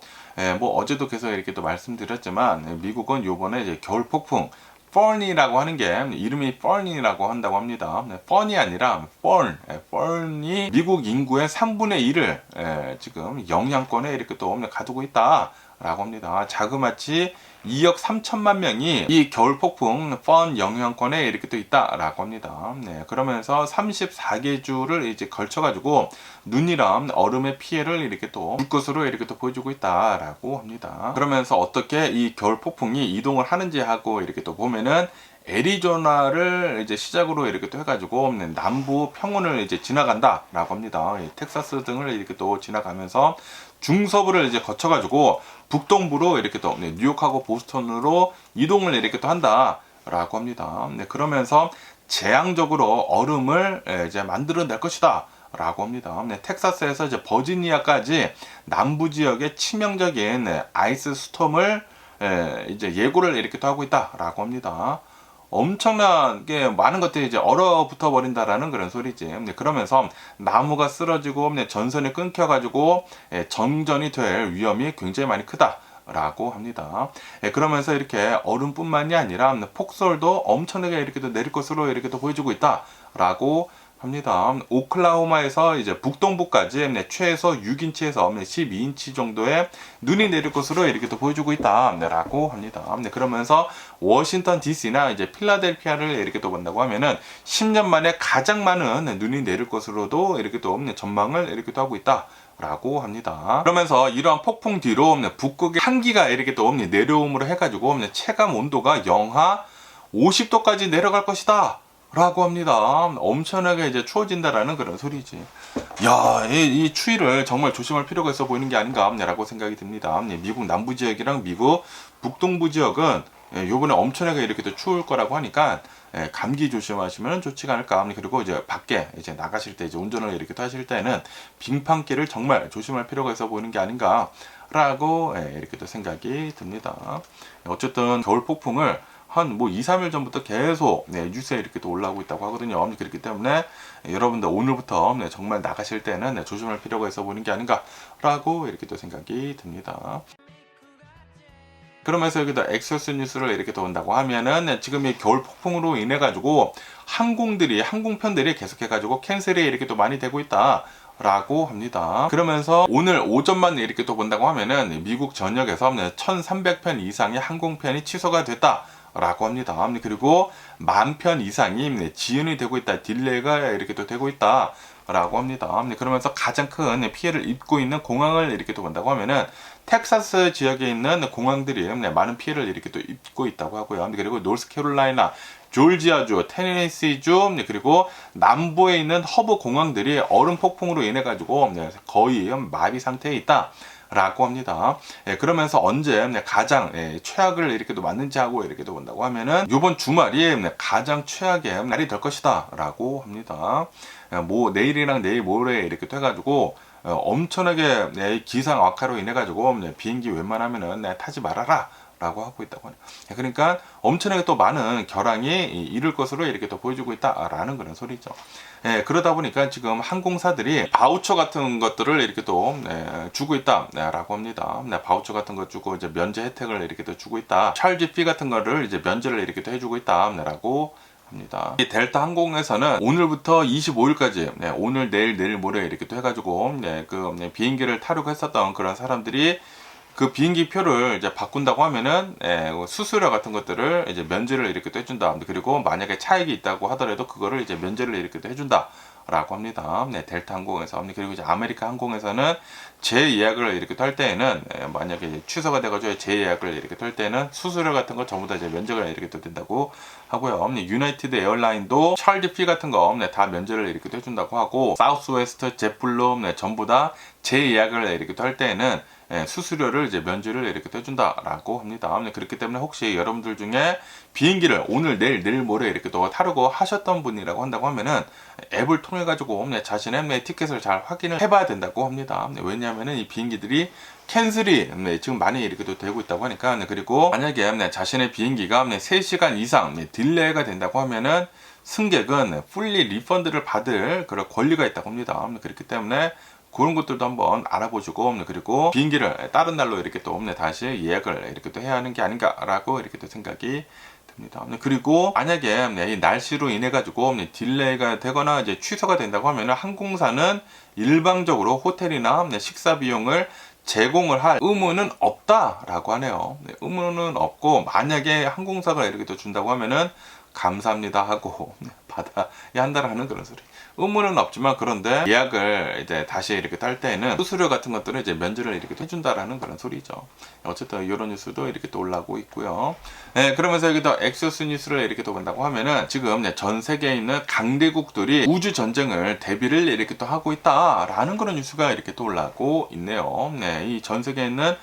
뭐 어제도 계속 이렇게 또 말씀드렸지만 미국은 요번에 이제 겨울 폭풍 펄이라고 하는 게 이름이 펄이라고 한다고 합니다. 펄이 아니라 펄이 미국 인구의 3분의 1을 지금 영향권에 이렇게 또 가두고 있다라고 합니다. 자그마치 2억 3천만 명이 이 겨울 폭풍 펀 영향권에 이렇게 또 있다라고 합니다. 그러면서 34개 주를 이제 걸쳐가지고 눈이랑 얼음의 피해를 이렇게 또 줄 것으로 이렇게 또 보여주고 있다라고 합니다. 그러면서 어떻게 이 겨울 폭풍이 이동을 하는지 하고 이렇게 또 보면은 애리조나를 이제 시작으로 이렇게 또 해가지고 남부 평원을 이제 지나간다라고 합니다. 텍사스 등을 이렇게 또 지나가면서 중서부를 이제 거쳐가지고 북동부로 이렇게 또 뉴욕하고 보스턴으로 이동을 이렇게 또 한다라고 합니다. 그러면서 재앙적으로 얼음을 이제 만들어낼 것이다. 라고 합니다. 텍사스에서 이제 버지니아까지 남부 지역에 치명적인 아이스 스톰을 이제 예고를 이렇게 또 하고 있다라고 합니다. 엄청나게 많은 것들이 이제 얼어붙어 버린다라는 그런 소리지. 그러면서 나무가 쓰러지고 전선이 끊겨가지고 정전이 될 위험이 굉장히 많이 크다라고 합니다. 그러면서 이렇게 얼음뿐만이 아니라 폭설도 엄청나게 이렇게 또 내릴 것으로 이렇게 또 보여주고 있다라고 합니다. 오클라호마에서 이제 북동부까지 최소 6인치에서 12인치 정도의 눈이 내릴 것으로 이렇게 또 보여주고 있다라고 합니다. 그러면서 워싱턴 DC나 이제 필라델피아를 이렇게 또 본다고 하면은 10년 만에 가장 많은 눈이 내릴 것으로도 이렇게 또 전망을 이렇게 또 하고 있다. 라고 합니다. 그러면서 이러한 폭풍 뒤로 북극의 한기가 이렇게 또 내려옴으로 해가지고 체감 온도가 영하 50도까지 내려갈 것이다. 라고 합니다. 엄청나게 이제 추워진다라는 그런 소리지. 야, 이 추위를 정말 조심할 필요가 있어 보이는 게 아닌가라고 생각이 듭니다. 미국 남부 지역이랑 미국 북동부 지역은 요번에 엄청나게 이렇게 또 추울 거라고 하니까 감기 조심하시면 좋지가 않을까. 그리고 이제 밖에 이제 나가실 때 이제 운전을 이렇게 또 하실 때는 빙판길을 정말 조심할 필요가 있어 보이는 게 아닌가라고 이렇게 또 생각이 듭니다. 어쨌든 겨울 폭풍을 한 2, 3일 전부터 계속 뉴스에 이렇게 또 올라오고 있다고 하거든요. 그렇기 때문에 여러분들 오늘부터 정말 나가실 때는 조심할 필요가 있어 보이는 게 아닌가라고 이렇게 또 생각이 듭니다. 그러면서 여기다 엑소스 뉴스를 이렇게 또 온다고 하면은 지금 이 겨울 폭풍으로 인해 가지고 항공편들이 계속해 가지고 캔슬이 이렇게 또 많이 되고 있다. 라고 합니다. 그러면서 오늘 오전만 이렇게 또 본다고 하면은 미국 전역에서 1300편 이상의 항공편이 취소가 됐다. 라고 합니다. 그리고 10,000편 이상이 지연이 되고 있다. 딜레이가 이렇게 또 되고 있다. 라고 합니다. 그러면서 가장 큰 피해를 입고 있는 공항을 이렇게 또 본다고 하면은 텍사스 지역에 있는 공항들이 많은 피해를 이렇게 또 입고 있다고 하고요. 그리고 노스캐롤라이나, 조지아주, 테네시주, 그리고 남부에 있는 허브 공항들이 얼음 폭풍으로 인해 가지고 거의 마비 상태에 있다. 라고 합니다. 그러면서 언제 가장 최악을 이렇게 또 맞는지 하고 이렇게 또 본다고 하면은 이번 주말이 가장 최악의 날이 될 것이다 라고 합니다. 뭐 내일이랑 내일 모레 이렇게 돼가지고 엄청나게 기상 악화로 인해 가지고 비행기 웬만하면은 타지 말아라 라고 하고 있다고 하네요. 그러니까 엄청나게 또 많은 결항이 이를 것으로 이렇게 또 보여주고 있다라는 그런 소리죠. 그러다 보니까 지금 항공사들이 바우처 같은 것들을 이렇게 또 주고 있다라고 합니다. 바우처 같은 거 주고 이제 면제 혜택을 이렇게 또 주고 있다. 찰지 피 같은 거를 이제 면제를 이렇게 또 해주고 있다라고 합니다. 이 델타 항공에서는 오늘부터 25일까지 오늘 내일 모레 이렇게 또 해가지고 비행기를 타려고 했었던 그런 사람들이 그 비행기 표를 이제 바꾼다고 하면은 수수료 같은 것들을 이제 면제를 이렇게 또 해준다. 그리고 만약에 차익이 있다고 하더라도 그거를 이제 면제를 이렇게 또 해준다라고 합니다. 델타 항공에서. 그리고 이제 아메리카 항공에서는 재예약을 이렇게 할 때에는 만약에 취소가 돼가지고 재예약을 이렇게 할 때는 수수료 같은 거 전부 다 이제 면제가 이렇게 또 된다고 하고요. 유나이티드 에어라인도 찰지 피 같은 거 다 면제를 이렇게 또 해준다고 하고, 사우스웨스트, 제트블루 전부 다 재예약을 이렇게 또 할 때에는 수수료를 이제 면제를 이렇게 해준다라고 합니다. 그렇기 때문에 혹시 여러분들 중에 비행기를 오늘 내일 모레 이렇게 또 타려고 하셨던 분이라고 한다고 하면은 앱을 통해 가지고 자신의 티켓을 잘 확인을 해봐야 된다고 합니다. 왜냐하면은 이 비행기들이 캔슬이 지금 많이 이렇게 또 되고 있다고 하니까. 그리고 만약에 자신의 비행기가 3시간 이상 딜레이가 된다고 하면은 승객은 풀리 리펀드를 받을 그런 권리가 있다고 합니다. 그렇기 때문에 그런 것들도 한번 알아보시고, 그리고 비행기를 다른 날로 이렇게 또 다시 예약을 이렇게 또 해야 하는 게 아닌가라고 이렇게 또 생각이 듭니다. 그리고 만약에 이 날씨로 인해 가지고 딜레이가 되거나 이제 취소가 된다고 하면 항공사는 일방적으로 호텔이나 식사 비용을 제공을 할 의무는 없다라고 하네요. 의무는 없고, 만약에 항공사가 이렇게 또 준다고 하면은 감사합니다 하고 받아야 한다라는 그런 소리. 의무는 없지만, 그런데 예약을 이제 다시 이렇게 딸 때에는 수수료 같은 것들을 이제 면제를 이렇게 해준다라는 그런 소리죠. 어쨌든 이런 뉴스도 이렇게 또 올라오고 있고요. 그러면서 여기도 엑소스 뉴스를 이렇게 또 본다고 하면은 지금 전 세계에 있는 강대국들이 우주 전쟁을 대비를 이렇게 또 하고 있다라는 그런 뉴스가 이렇게 또 올라오고 있네요. 이 전 세계에 있는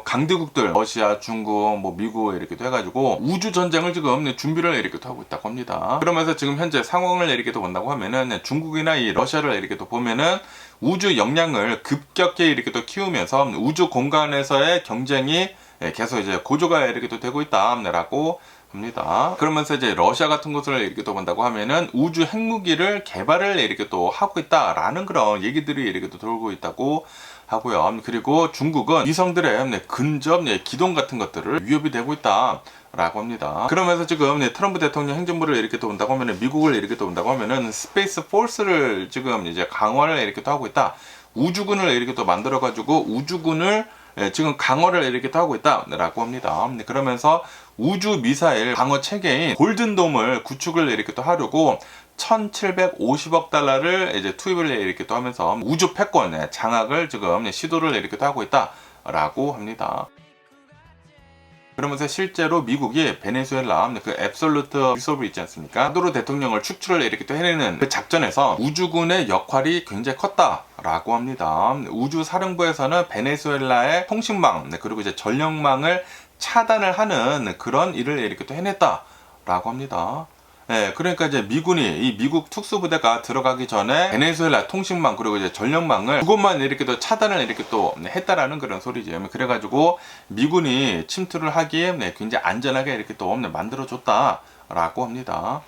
강대국들, 러시아, 중국, 미국 이렇게 또 해가지고 우주 전쟁을 지금 준비를 이렇게 또 하고 있다고 합니다. 그러면서 지금 현재 상황을 이렇게 또 본다고 하면은 중국이나 이 러시아를 이렇게 또 보면은 우주 역량을 급격히 이렇게 또 키우면서 우주 공간에서의 경쟁이 계속 이제 고조가 이렇게 또 되고 있다라고 합니다. 그러면서 이제 러시아 같은 곳을 이렇게 또 본다고 하면은 우주 핵무기를 개발을 이렇게 또 하고 있다라는 그런 얘기들이 이렇게 또 돌고 있다고 하고요. 그리고 중국은 위성들의 근접 기동 같은 것들을 위협이 되고 있다라고 합니다. 그러면서 지금 트럼프 대통령 행정부를 이렇게 또 본다고 하면은, 미국을 이렇게 또 본다고 하면은 스페이스 포스를 지금 이제 강화를 이렇게 또 하고 있다. 우주군을 이렇게 또 만들어 가지고 우주군을 지금 강화를 이렇게 또 하고 있다라고 합니다. 그러면서 우주 미사일 방어 체계인 골든돔을 구축을 이렇게 또 하려고 1,750억 달러를 이제 투입을 이렇게 또 하면서 우주 패권 장악을 지금 시도를 이렇게 또 하고 있다라고 합니다. 그러면서 실제로 미국이 베네수엘라 그 앱솔루트 리서브 있지 않습니까? 마두로 대통령을 축출을 이렇게 또 해내는 그 작전에서 우주군의 역할이 굉장히 컸다라고 합니다. 우주사령부에서는 베네수엘라의 통신망 그리고 이제 전력망을 차단을 하는 그런 일을 이렇게 또 해냈다라고 합니다. 그러니까 이제 이 미국 특수부대가 들어가기 전에 베네수엘라 통신망 그리고 이제 전력망을 그것만 이렇게 또 차단을 이렇게 또 했다라는 그런 소리죠. 그래가지고 미군이 침투를 하기에 굉장히 안전하게 이렇게 또 만들어줬다라고 합니다.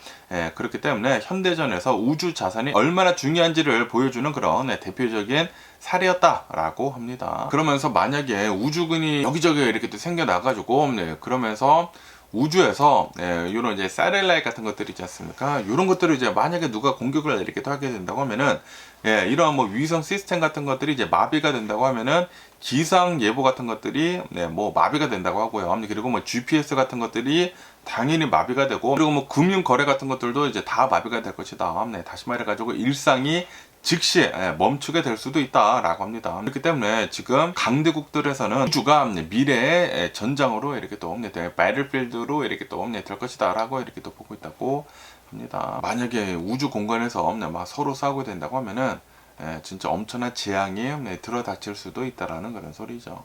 그렇기 때문에 현대전에서 우주 자산이 얼마나 중요한지를 보여주는 그런 대표적인 사례였다라고 합니다. 그러면서 만약에 우주군이 여기저기 이렇게 또 생겨나가지고 그러면서 우주에서 이런 이제 사텔라이트 같은 것들이 있지 않습니까? 이런 것들을 이제 만약에 누가 공격을 이렇게 또 하게 된다고 하면은 이러한 위성 시스템 같은 것들이 이제 마비가 된다고 하면은 기상 예보 같은 것들이 마비가 된다고 하고요. 그리고 GPS 같은 것들이 당연히 마비가 되고, 그리고 금융 거래 같은 것들도 이제 다 마비가 될 것이다. 다시 말해가지고 일상이 즉시 멈추게 될 수도 있다라고 합니다. 그렇기 때문에 지금 강대국들에서는 우주가 미래의 전장으로 이렇게 또 배틀필드로 이렇게 또 될 것이다라고 이렇게 또 보고 있다고 합니다. 만약에 우주 공간에서 막 서로 싸우게 된다고 하면은 진짜 엄청난 재앙이 들어닥칠 수도 있다라는 그런 소리죠.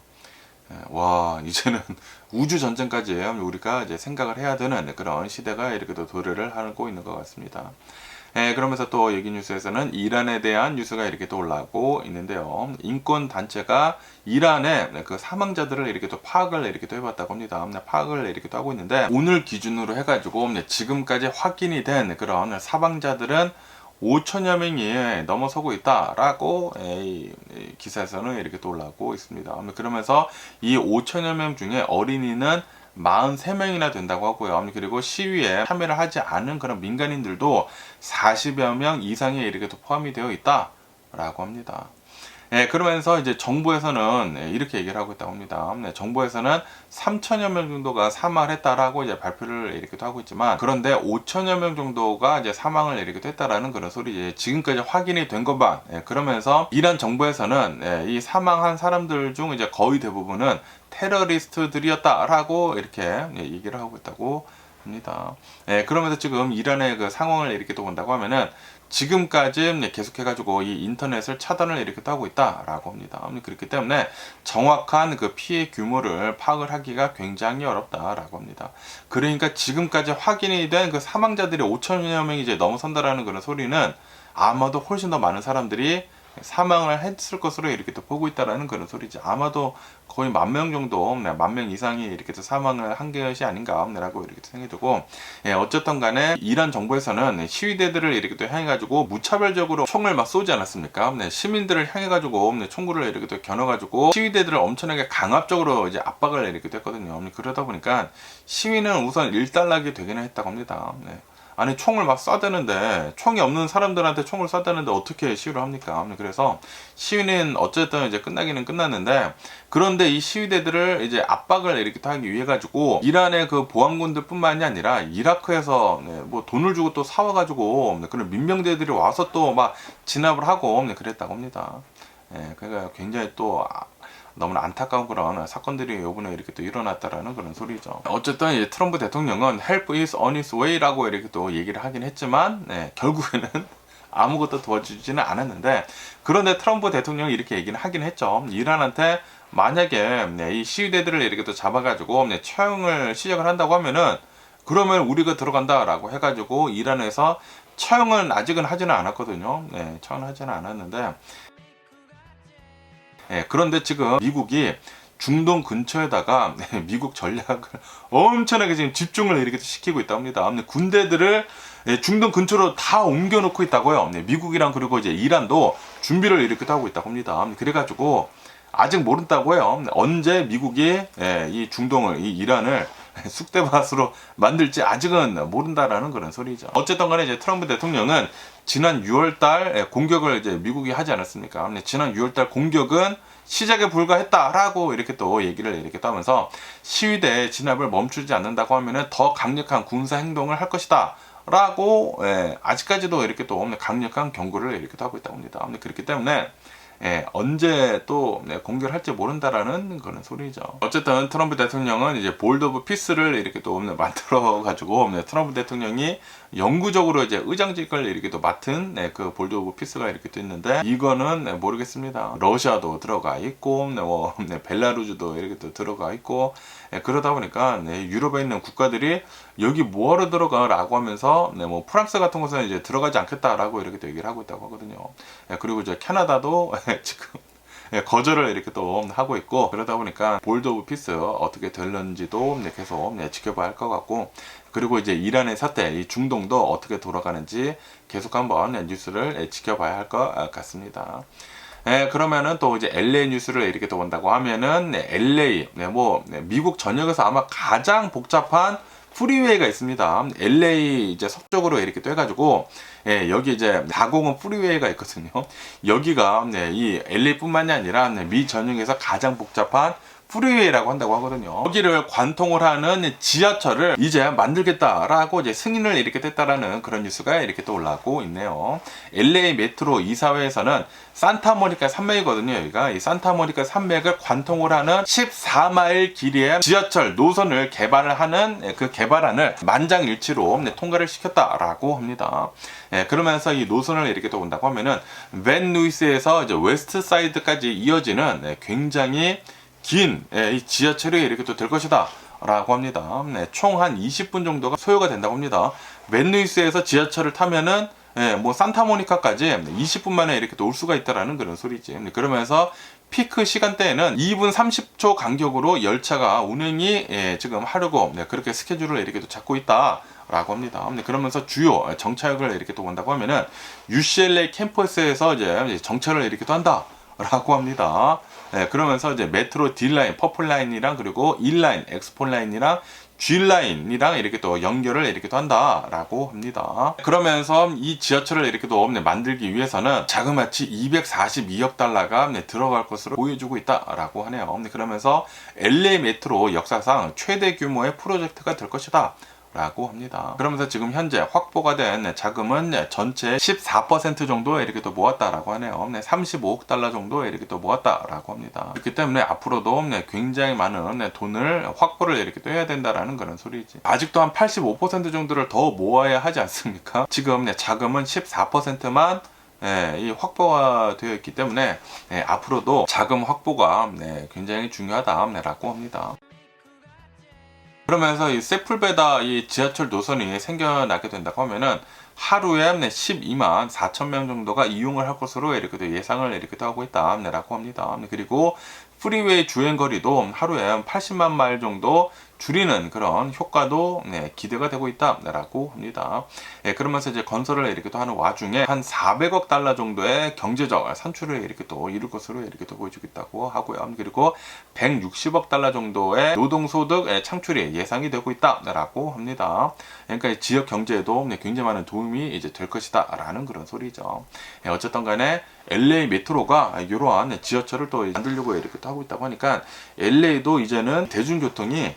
와, 이제는 우주 전쟁까지 우리가 이제 생각을 해야 되는 그런 시대가 이렇게 또 도래를 하고 있는 것 같습니다. 그러면서 또 여기 뉴스에서는 이란에 대한 뉴스가 이렇게 또 올라오고 있는데요. 인권 단체가 이란의 그 사망자들을 이렇게 또 파악을 이렇게 또 해봤다고 합니다. 파악을 이렇게 또 하고 있는데 오늘 기준으로 해가지고 지금까지 확인이 된 그런 사망자들은 5천여 명이 넘어서고 있다라고 기사에서는 이렇게 또 올라오고 있습니다. 그러면서 이 5천여 명 중에 어린이는 43명이나 된다고 하고요. 그리고 시위에 참여를 하지 않은 그런 민간인들도 40여 명 이상이 이렇게 또 포함이 되어 있다라고 합니다. 그러면서 이제 정부에서는 이렇게 얘기를 하고 있다고 합니다. 정부에서는 3천여 명 정도가 사망을 했다라고 이제 발표를 이렇게 하고 있지만, 그런데 5천여 명 정도가 이제 사망을 이렇게 했다라는 그런 소리, 지금까지 확인이 된 것만. 그러면서 이란 정부에서는 이 사망한 사람들 중 이제 거의 대부분은 테러리스트들이었다라고 이렇게 얘기를 하고 있다고 합니다. 그러면서 지금 이란의 그 상황을 이렇게 또 본다고 하면은 지금까지 계속해가지고 이 인터넷을 차단을 이렇게 또 하고 있다라고 합니다. 그렇기 때문에 정확한 그 피해 규모를 파악을 하기가 굉장히 어렵다라고 합니다. 그러니까 지금까지 확인이 된 그 사망자들이 5천여 명이 이제 넘어선다라는 그런 소리는 아마도 훨씬 더 많은 사람들이 사망을 했을 것으로 이렇게 또 보고 있다라는 그런 소리죠. 아마도 거의 10,000명 정도, 10,000명 이상이 이렇게 또 사망을 한 것이 아닌가라고 이렇게 생각되고, 어쨌든 간에 이란 정부에서는 시위대들을 이렇게 또 향해가지고 무차별적으로 총을 막 쏘지 않았습니까? 시민들을 향해가지고 총구를 이렇게 또 겨눠가지고 시위대들을 엄청나게 강압적으로 이제 압박을 이렇게 또 했거든요. 그러다 보니까 시위는 우선 일단락이 되기는 했다고 합니다. 아니 총을 막 쏴대는데, 총이 없는 사람들한테 총을 쏴대는데 어떻게 시위를 합니까? 그래서 시위는 어쨌든 이제 끝나기는 끝났는데, 그런데 이 시위대들을 이제 압박을 이렇게 하기 위해 가지고 이란의 그 보안군들 뿐만이 아니라 이라크에서 뭐 돈을 주고 또 사와가지고 그런 민병대들이 와서 또 막 진압을 하고 그랬다고 합니다. 그러니까 굉장히 또 너무나 안타까운 그런 사건들이 요번에 이렇게 또 일어났다라는 그런 소리죠. 어쨌든 이제 트럼프 대통령은 help is on its way라고 이렇게 또 얘기를 하긴 했지만, 결국에는 아무것도 도와주지는 않았는데, 그런데 트럼프 대통령이 이렇게 얘기는 하긴 했죠. 이란한테 만약에 이 시위대들을 이렇게 또 잡아가지고 처형을 시작을 한다고 하면은, 그러면 우리가 들어간다라고 해가지고 이란에서 처형은 아직은 하지는 않았거든요. 처형은 하지는 않았는데, 그런데 지금 미국이 중동 근처에다가 미국 전략을 엄청나게 지금 집중을 이렇게 시키고 있다고 합니다. 군대들을 중동 근처로 다 옮겨놓고 있다고요. 미국이랑 그리고 이제 이란도 준비를 이렇게 하고 있다고 합니다. 그래가지고 아직 모른다고 해요. 언제 미국이 이 중동을, 이 이란을 쑥대밭으로 만들지 아직은 모른다라는 그런 소리죠. 어쨌든 간에 이제 트럼프 대통령은 지난 6월달 공격을 이제 미국이 하지 않았습니까? 지난 6월달 공격은 시작에 불과했다라고 이렇게 또 얘기를 이렇게 하면서 시위대 진압을 멈추지 않는다고 하면은 더 강력한 군사 행동을 할 것이다. 라고 아직까지도 이렇게 또 강력한 경고를 이렇게 하고 있다고 합니다. 그렇기 때문에 언제 또 공격을 할지 모른다라는 그런 소리죠. 어쨌든 트럼프 대통령은 이제 볼드 오브 피스를 이렇게 또 만들어 가지고 트럼프 대통령이 영구적으로 이제 의장직을 이렇게 또 맡은 그 볼드 오브 피스가 이렇게 또 있는데, 이거는 모르겠습니다. 러시아도 들어가 있고 뭐 벨라루스도 이렇게 또 들어가 있고, 그러다 보니까 유럽에 있는 국가들이 여기 뭐하러 들어가라고 하면서 뭐 프랑스 같은 곳은 이제 들어가지 않겠다라고 이렇게 또 얘기를 하고 있다고 하거든요. 그리고 이제 캐나다도 지금 거절을 이렇게 또 하고 있고, 그러다 보니까 볼드 오브 피스 어떻게 될는지도 계속 지켜봐야 할 것 같고, 그리고 이제 이란의 사태, 이 중동도 어떻게 돌아가는지 계속 한번 뉴스를 지켜봐야 할 것 같습니다. 그러면은 또 이제 LA 뉴스를 이렇게 또 본다고 하면은 LA, 미국 전역에서 아마 가장 복잡한 프리웨이가 있습니다. LA 이제 서쪽으로 이렇게 또 해가지고, 여기 이제 다공원 프리웨이가 있거든요. 여기가 이 LA뿐만이 아니라 미 전역에서 가장 복잡한 프리웨이라고 한다고 하거든요. 여기를 관통을 하는 지하철을 이제 만들겠다라고 이제 승인을 이렇게 뗐다라는 그런 뉴스가 이렇게 또 올라오고 있네요. LA 메트로 이사회에서는 산타모니카 산맥이거든요. 여기가 이 산타모니카 산맥을 관통을 하는 14마일 길이의 지하철 노선을 개발을 하는 그 개발안을 만장일치로 통과를 시켰다라고 합니다. 그러면서 이 노선을 이렇게 또 본다고 하면은 벤 루이스에서 이제 웨스트 사이드까지 이어지는 굉장히 긴 이 지하철이 이렇게 또 될 것이다 라고 합니다. 총 한 20분 정도가 소요가 된다고 합니다. 맨루이스에서 지하철을 타면은 예, 뭐 산타모니카까지 20분 만에 이렇게 또 올 수가 있다라는 그런 소리지. 그러면서 피크 시간대에는 2분 30초 간격으로 열차가 운행이 지금 하려고 그렇게 스케줄을 이렇게 또 잡고 있다라고 합니다. 그러면서 주요 정차역을 이렇게 또 본다고 하면은 UCLA 캠퍼스에서 이제 정차를 이렇게 또 한다라고 합니다. 그러면서 이제 메트로 D라인, 퍼플라인이랑 그리고 E라인, 엑스폴라인이랑 G라인이랑 이렇게 또 연결을 이렇게 또 한다라고 합니다. 그러면서 이 지하철을 이렇게 또 만들기 위해서는 자그마치 242억 달러가 들어갈 것으로 보여주고 있다라고 하네요. 그러면서 LA 메트로 역사상 최대 규모의 프로젝트가 될 것이다 라고 합니다. 그러면서 지금 현재 확보가 된 자금은 전체 14% 정도 이렇게 또 모았다라고 하네요. 35억 달러 정도 이렇게 또 모았다라고 합니다. 그렇기 때문에 앞으로도 굉장히 많은 돈을 확보를 이렇게 또 해야 된다라는 그런 소리지. 아직도 한 85% 정도를 더 모아야 하지 않습니까? 지금 자금은 14%만 이 확보가 되어 있기 때문에 앞으로도 자금 확보가 굉장히 중요하다라고 합니다. 그러면서 이 세풀베다 이 지하철 노선이 생겨나게 된다고 하면은 하루에 12만 4천 명 정도가 이용을 할 것으로 이렇게 예상을 이렇게 하고 있다라고 합니다. 그리고 프리웨이 주행거리도 하루에 80만 마일 정도 줄이는 그런 효과도 기대가 되고 있다라고 합니다. 그러면서 이제 건설을 이렇게 또 하는 와중에 한 400억 달러 정도의 경제적 산출을 이렇게 또 이룰 것으로 이렇게 또 보여주고 있다고 하고요. 그리고 160억 달러 정도의 노동소득 창출이 예상이 되고 있다라고 합니다. 그러니까 지역 경제에도 굉장히 많은 도움이 이제 될 것이다라는 그런 소리죠. 어쨌든 간에 LA 메트로가 이러한 지하철을 또 만들려고 이렇게 또 하고 있다고 하니까 LA도 이제는 대중교통이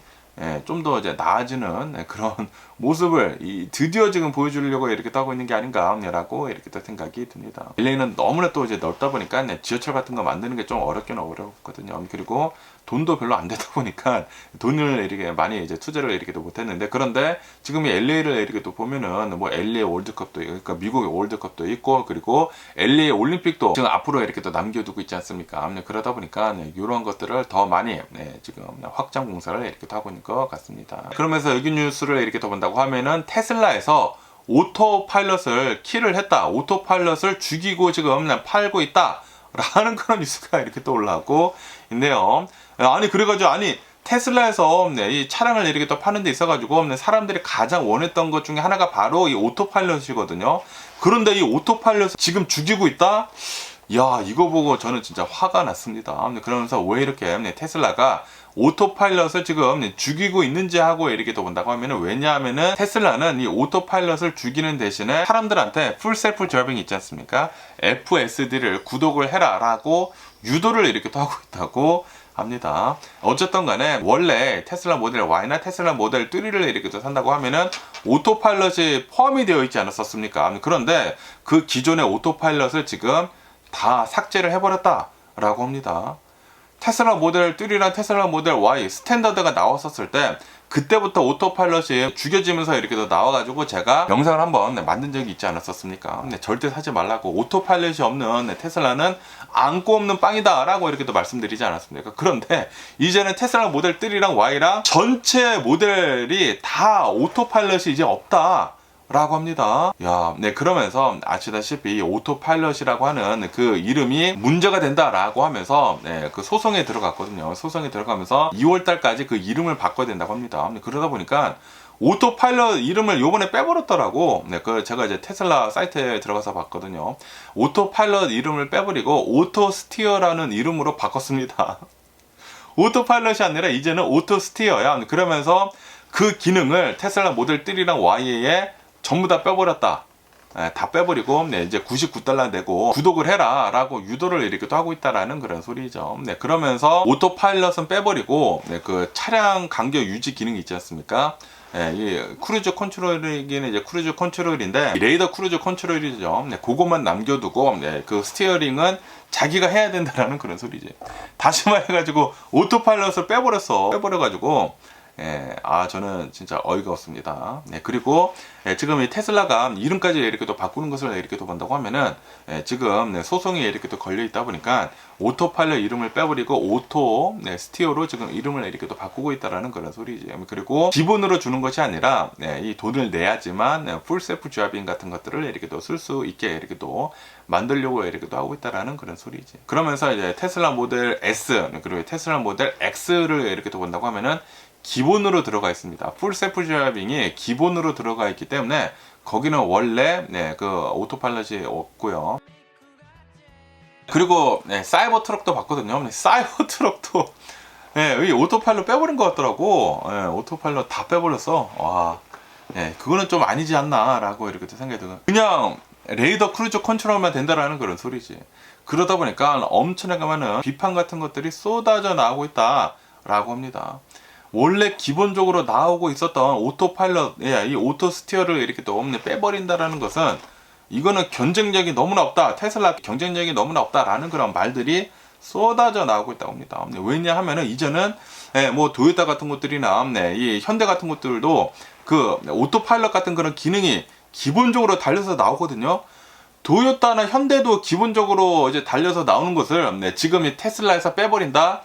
좀 더 이제 나아지는 그런 모습을 드디어 지금 보여주려고 이렇게 하고 있는 게 아닌가라고 이렇게 또 생각이 듭니다. LA는 너무나 또 이제 넓다 보니까 지하철 같은 거 만드는 게 좀 어렵긴 어렵거든요. 그리고 돈도 별로 안 되다 보니까 돈을 이렇게 많이 이제 투자를 이렇게 또 못했는데, 그런데 지금 이 LA를 이렇게 또 보면은 뭐 LA 월드컵도 그러니까 미국의 월드컵도 있고, 그리고 LA 올림픽도 지금 앞으로 이렇게 또 남겨두고 있지 않습니까? 그러다 보니까 이런 것들을 더 많이 지금 확장 공사를 이렇게 하고 있는 것 같습니다. 그러면서 여기 뉴스를 이렇게 더 본다고 하면은 테슬라에서 오토파일럿을 킬을 했다, 오토파일럿을 죽이고 지금 팔고 있다 라는 그런 뉴스가 이렇게 또 올라오고 있네요. 아니 그래가지고 테슬라에서 이 차량을 이렇게 또 파는 데 있어가지고 사람들이 가장 원했던 것 중에 하나가 바로 이 오토파일럿이거든요. 그런데 이 오토파일럿을 지금 죽이고 있다? 야, 이거 보고 저는 진짜 화가 났습니다. 그러면서 왜 이렇게 테슬라가 오토파일럿을 지금 죽이고 있는지 하고 이렇게 또 본다고 하면은, 왜냐하면은 테슬라는 이 오토파일럿을 죽이는 대신에 사람들한테 풀 셀프 드라이빙 있지 않습니까? FSD를 구독을 해라 라고 유도를 이렇게 또 하고 있다고 합니다. 어쨌든 간에 원래 테슬라 모델 Y나 테슬라 모델 3를 이렇게 또 산다고 하면은 오토파일럿이 포함이 되어 있지 않았었습니까? 그런데 그 기존의 오토파일럿을 지금 다 삭제를 해버렸다 라고 합니다. 테슬라 모델 3랑 테슬라 모델 Y 스탠다드가 나왔었을 때 그때부터 오토파일럿이 죽여지면서 이렇게 또 나와가지고 제가 영상을 한번 만든 적이 있지 않았었습니까? 절대 사지 말라고, 오토파일럿이 없는 테슬라는 안고 없는 빵이다 라고 이렇게 또 말씀드리지 않았습니까? 그런데 이제는 테슬라 모델 3랑 Y랑 전체 모델이 다 오토파일럿이 이제 없다 라고 합니다. 그러면서 아시다시피 오토파일럿이라고 하는 그 이름이 문제가 된다라고 하면서 그 소송에 들어갔거든요. 소송에 들어가면서 2월달까지 그 이름을 바꿔야 된다고 합니다. 그러다 보니까 오토파일럿 이름을 요번에 빼버렸더라고. 제가 이제 테슬라 사이트에 들어가서 봤거든요. 오토파일럿 이름을 빼버리고 오토스티어라는 이름으로 바꿨습니다. 오토파일럿이 아니라 이제는 오토스티어야. 그러면서 그 기능을 테슬라 모델 3랑 Y에 전부 다 빼버렸다. 다 빼버리고 이제 99달러 내고 구독을 해라 라고 유도를 이렇게 또 하고 있다라는 그런 소리죠. 그러면서 오토파일럿은 빼버리고 그 차량 간격 유지 기능이 있지 않습니까? 이 크루즈 컨트롤이기는 이제 크루즈 컨트롤인데 레이더 크루즈 컨트롤이죠. 그것만 남겨두고 그 스티어링은 자기가 해야 된다라는 그런 소리지. 다시 말해가지고 오토파일럿을 빼버려가지고 저는 진짜 어이가 없습니다. 그리고 지금 이 테슬라가 이름까지 이렇게 또 바꾸는 것을 이렇게 또 본다고 하면은 지금 소송이 이렇게 또 걸려 있다 보니까 오토파일럿 이름을 빼버리고 오토 스티어로 지금 이름을 이렇게 또 바꾸고 있다라는 그런 소리지. 그리고 기본으로 주는 것이 아니라 이 돈을 내야지만 풀 셀프 드라이빙 같은 것들을 이렇게 또 쓸 수 있게 이렇게 또 만들려고 이렇게 또 하고 있다라는 그런 소리지. 그러면서 이제 테슬라 모델 S 그리고 테슬라 모델 X를 이렇게 또 본다고 하면은 기본으로 들어가 있습니다. 풀 셀프 드라이빙이 기본으로 들어가 있기 때문에 거기는 원래 그 오토파일럿이 없고요. 그리고 사이버 트럭도 봤거든요. 사이버 트럭도 이 오토파일럿 빼버린 것 같더라고. 오토파일럿 다 빼버렸어. 와, 그거는 좀 아니지 않나 라고 이렇게 생각이 들어요. 그냥 레이더 크루즈 컨트롤만 된다라는 그런 소리지. 그러다 보니까 엄청나게 많은 비판 같은 것들이 쏟아져 나오고 있다라고 합니다. 원래 기본적으로 나오고 있었던 오토파일럿, 이 오토 스티어를 이렇게 또 빼버린다라는 것은 이거는 경쟁력이 너무나 없다. 테슬라 경쟁력이 너무나 없다라는 그런 말들이 쏟아져 나오고 있다고 합니다. 왜냐하면은 이제는 뭐 도요타 같은 것들이나 이 현대 같은 것들도 그 오토파일럿 같은 그런 기능이 기본적으로 달려서 나오거든요. 도요타나 현대도 기본적으로 이제 달려서 나오는 것을 지금 이 테슬라에서 빼버린다?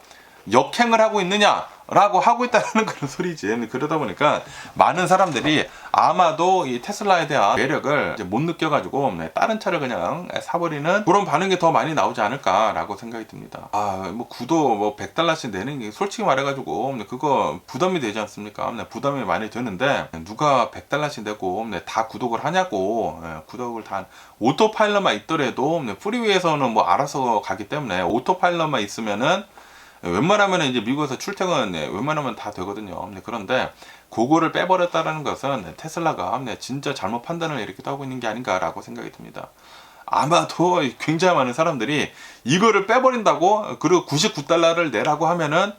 역행을 하고 있느냐? 라고 하고 있다는 그런 소리지. 그러다 보니까 많은 사람들이 아마도 이 테슬라에 대한 매력을 이제 못 느껴가지고 다른 차를 그냥 사버리는 그런 반응이 더 많이 나오지 않을까라고 생각이 듭니다. 뭐 구도 뭐 $100씩 내는 게 솔직히 말해가지고 그거 부담이 되지 않습니까? 부담이 많이 되는데 누가 $100씩 내고 다 구독을 하냐고. 구독을 다 오토파일럿만 있더라도 프리웨이에서는 뭐 알아서 가기 때문에 오토파일럿만 있으면은 웬만하면 이제 미국에서 출퇴근 웬만하면 다 되거든요. 그런데 그거를 빼버렸다라는 것은 테슬라가 진짜 잘못 판단을 이렇게 하고 있는 게 아닌가라고 생각이 듭니다. 아마도 굉장히 많은 사람들이 이거를 빼버린다고 그리고 $99를 내라고 하면은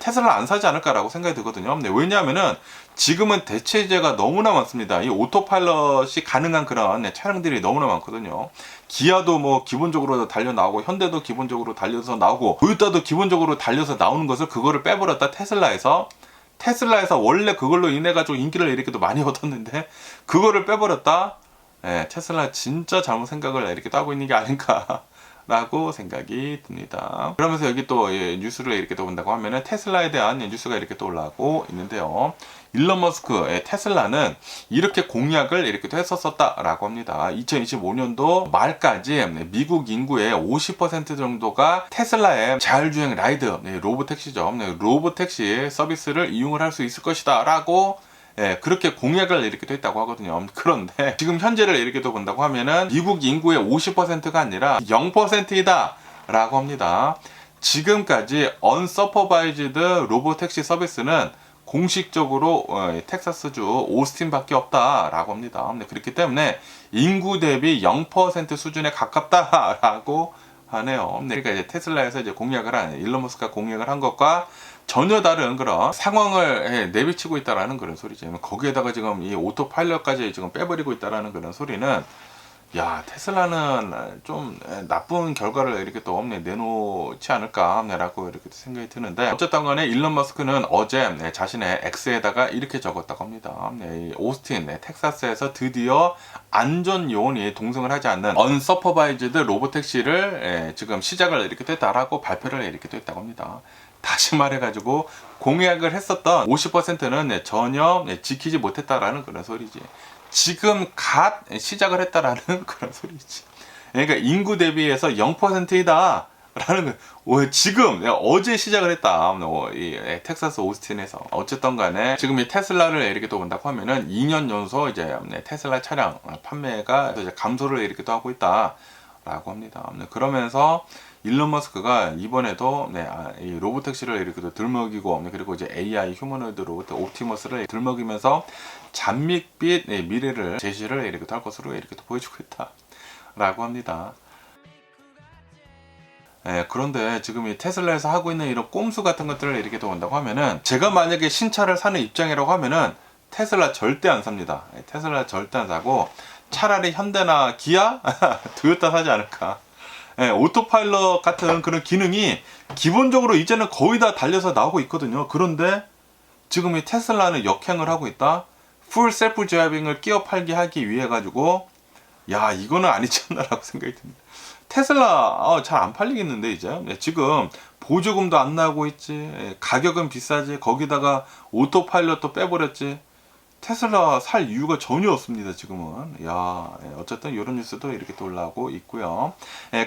테슬라 안 사지 않을까라고 생각이 들거든요. 왜냐하면은 지금은 대체제가 너무나 많습니다. 이 오토파일럿이 가능한 그런 차량들이 너무나 많거든요. 기아도 뭐 기본적으로 달려 나오고 현대도 기본적으로 달려서 나오고 도요타도 기본적으로 달려서 나오는 것을 그거를 빼버렸다 테슬라에서 원래 그걸로 인해 가지고 인기를 이렇게 또 많이 얻었는데 그거를 빼버렸다. 테슬라 진짜 잘못 생각을 이렇게 또 하고 있는 게 아닌가 라고 생각이 듭니다. 그러면서 여기 또 뉴스를 이렇게 또 본다고 하면은 테슬라에 대한 뉴스가 이렇게 또 올라오고 있는데요. 일론 머스크 테슬라는 이렇게 공약을 이렇게 또 했었다라고 합니다. 2025년도 말까지 미국 인구의 50% 정도가 테슬라의 자율주행 라이드 로보택시죠. 로보택시 서비스를 이용을 할 수 있을 것이다 라고 그렇게 공약을 이렇게 또 했다고 하거든요. 그런데 지금 현재를 이렇게 또 본다고 하면은 미국 인구의 50%가 아니라 0%이다 라고 합니다. 지금까지 unsupervised 로보택시 서비스는 공식적으로 텍사스주 오스틴밖에 없다라고 합니다. 그렇기 때문에 인구 대비 0% 수준에 가깝다라고 하네요. 그러니까 이제 테슬라에서 이제 공약을 한 일론 머스크가 공약을 한 것과 전혀 다른 그런 상황을 내비치고 있다라는 그런 소리죠. 거기에다가 지금 이 오토파일럿까지 지금 빼버리고 있다라는 그런 소리는 야 테슬라는 좀 나쁜 결과를 이렇게 또 내놓지 않을까라고 이렇게 생각이 드는데 어쨌든 간에 일론 머스크는 어제 자신의 X에다가 이렇게 적었다고 합니다. 오스틴 텍사스에서 드디어 안전 요원이 동승을 하지 않는 unsupervised 로보택시를 지금 시작을 이렇게 됐다라고 발표를 이렇게 또 했다고 합니다. 다시 말해가지고 공약을 했었던 50%는 전혀 지키지 못했다라는 그런 소리지. 지금 갓 시작을 했다라는 그런 소리지. 그러니까 인구 대비해서 0%이다 라는 거. 지금 어제 시작을 했다. 이 텍사스 오스틴에서. 어쨌든 간에 지금 이 테슬라를 이렇게 또 본다고 하면은 2년 연속 이제 테슬라 차량 판매가 이제 감소를 이렇게 또 하고 있다 라고 합니다. 그러면서 일론 머스크가 이번에도 이 로보택시를 이렇게 들먹이고 그리고 이제 AI 휴머노이드 로봇 옵티머스를 들먹이면서 잔밋빛 미래를 제시를 이렇게 할 것으로 이렇게 보여주고 있다라고 합니다. 그런데 지금 이 테슬라에서 하고 있는 이런 꼼수 같은 것들을 이렇게 본다고 하면은 제가 만약에 신차를 사는 입장이라고 하면은 테슬라 절대 안 삽니다. 테슬라 절대 안 사고 차라리 현대나 기아, 도요타 사지 않을까. 오토파일럿 같은 그런 기능이 기본적으로 이제는 거의 다 달려서 나오고 있거든요. 그런데 지금 이 테슬라는 역행을 하고 있다. 풀 셀프 드라이빙을 끼어 팔기 하기 위해 가지고 야 이거는 아니지 않나라고 생각이 듭니다. 테슬라 잘 안 팔리겠는데 이제 지금 보조금도 안 나오고 있지, 가격은 비싸지, 거기다가 오토파일럿도 빼버렸지. 테슬라 살 이유가 전혀 없습니다 지금은. 어쨌든 이런 뉴스도 이렇게 또 올라오고 있고요.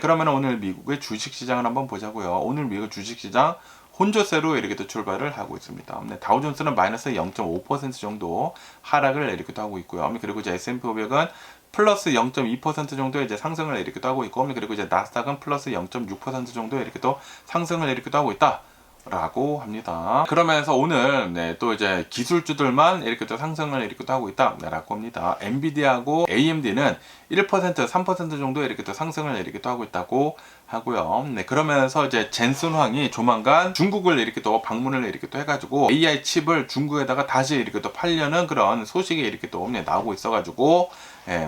그러면 오늘 미국의 주식시장을 한번 보자고요. 오늘 미국 주식시장 혼조세로 이렇게 또 출발을 하고 있습니다. 다우존스는 마이너스 0.5% 정도 하락을 이렇게 또 하고 있고요. 그리고 이제 S&P 500은 플러스 0.2% 정도 이제 상승을 이렇게 또 하고 있고, 그리고 이제 나스닥은 플러스 0.6% 정도 이렇게 또 상승을 이렇게 또 하고 있다. 라고 합니다. 그러면서 오늘 또 이제 기술주들만 이렇게 또 상승을 이렇게 또 하고 있다 라고 합니다. 엔비디아하고 AMD는 1%, 3% 정도 이렇게 또 상승을 이렇게 또 하고 있다고 하고요. 그러면서 이제 젠슨 황이 조만간 중국을 이렇게 또 방문을 이렇게 또 해가지고 AI 칩을 중국에다가 다시 이렇게 또 팔려는 그런 소식이 이렇게 또 나오고 있어가지고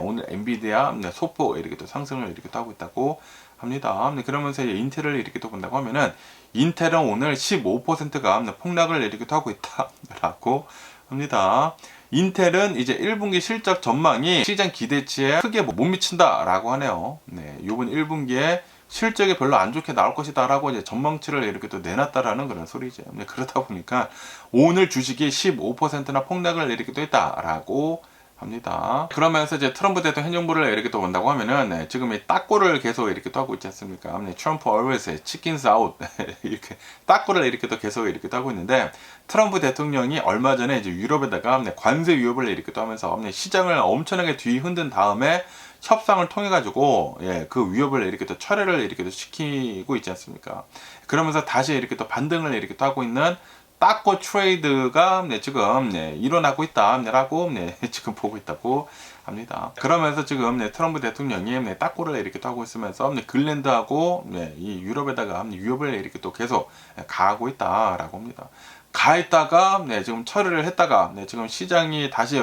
오늘 엔비디아 소포 이렇게 또 상승을 이렇게 또 하고 있다고 합니다. 그러면서 이제 인텔을 이렇게 또 본다고 하면은 인텔은 오늘 15%가 폭락을 이렇게 또 하고 있다라고 합니다. 인텔은 이제 1분기 실적 전망이 시장 기대치에 크게 못 미친다라고 하네요. 이번 1분기에 실적이 별로 안 좋게 나올 것이다라고 이제 전망치를 이렇게 또 내놨다라는 그런 소리죠. 그러다 보니까 오늘 주식이 15%나 폭락을 이렇게 또 했다라고 합니다. 그러면서 이제 트럼프 대통령 행정부를 이렇게 또 본다고 하면은 지금 이 따꼬를 계속 이렇게 또 하고 있지 않습니까? 트럼프 always chickens out 이렇게 따꼬를 이렇게 또 계속 이렇게 또 하고 있는데, 트럼프 대통령이 얼마 전에 이제 유럽에다가 관세 위협을 이렇게 또 하면서 시장을 엄청나게 뒤흔든 다음에 협상을 통해 가지고 그 위협을 이렇게 또 철회를 이렇게 또 시키고 있지 않습니까? 그러면서 다시 이렇게 또 반등을 이렇게 또 하고 있는 따꼬 트레이드가 지금 일어나고 있다라고 지금 보고 있다고 합니다. 그러면서 지금 트럼프 대통령이 따꼬를 이렇게 또 하고 있으면서 글랜드하고 이 유럽에다가 위협을 이렇게 또 계속 가하고 있다라고 합니다. 가했다가 지금 처리를 했다가 지금 시장이 다시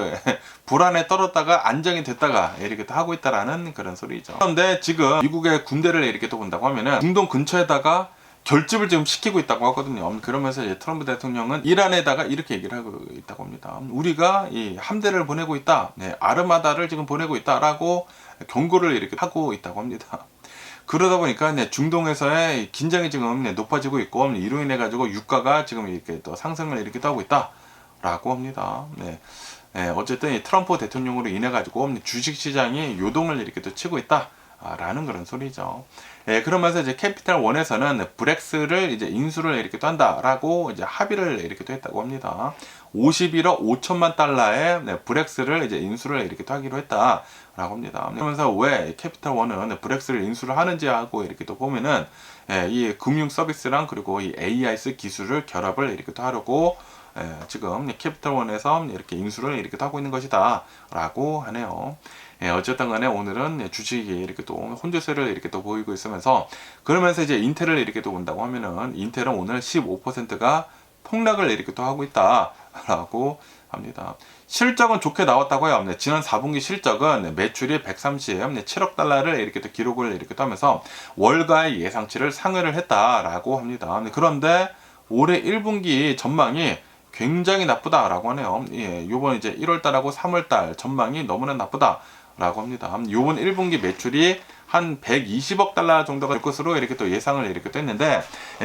불안에 떨었다가 안정이 됐다가 이렇게 또 하고 있다라는 그런 소리죠. 그런데 지금 미국의 군대를 이렇게 또 본다고 하면은 중동 근처에다가 결집을 지금 시키고 있다고 하거든요. 그러면서 이제 트럼프 대통령은 이란에다가 이렇게 얘기를 하고 있다고 합니다. 우리가 이 함대를 보내고 있다, 아르마다를 지금 보내고 있다라고 경고를 이렇게 하고 있다고 합니다. 그러다 보니까 중동에서의 긴장이 지금 높아지고 있고, 이로 인해 가지고 유가가 지금 이렇게 또 상승을 이렇게 하고 있다라고 합니다. 어쨌든 이 트럼프 대통령으로 인해 가지고 주식 시장이 요동을 이렇게 또 치고 있다라는 그런 소리죠. 그러면서 이제 캐피탈 원에서는 브렉스를 이제 인수를 이렇게 또 한다라고 이제 합의를 이렇게 또 했다고 합니다. 51억 5천만 달러의 브렉스를 이제 인수를 이렇게 또 하기로 했다라고 합니다. 그러면서 왜 캐피탈 원은 브렉스를 인수를 하는지 하고 이렇게 또 보면은 이 금융 서비스랑 그리고 이 AIS 기술을 결합을 이렇게 또 하려고 지금 캐피탈 원에서 이렇게 인수를 이렇게 또 하고 있는 것이다라고 하네요. 어쨌든 간에 오늘은 주식이 이렇게 또 혼조세를 이렇게 또 보이고 있으면서, 그러면서 이제 인텔을 이렇게 또 본다고 하면은 인텔은 오늘 15%가 폭락을 이렇게 또 하고 있다라고 합니다. 실적은 좋게 나왔다고요. 지난 4분기 실적은 매출이 137억 달러를 이렇게 또 기록을 이렇게 또 하면서 월가의 예상치를 상회를 했다라고 합니다. 그런데 올해 1분기 전망이 굉장히 나쁘다라고 하네요. 요번 이제 1월달하고 3월달 전망이 너무나 나쁘다라고 합니다. 요번 1분기 매출이 한 120억 달러 정도가 될 것으로 이렇게 또 예상을 이렇게 또 했는데,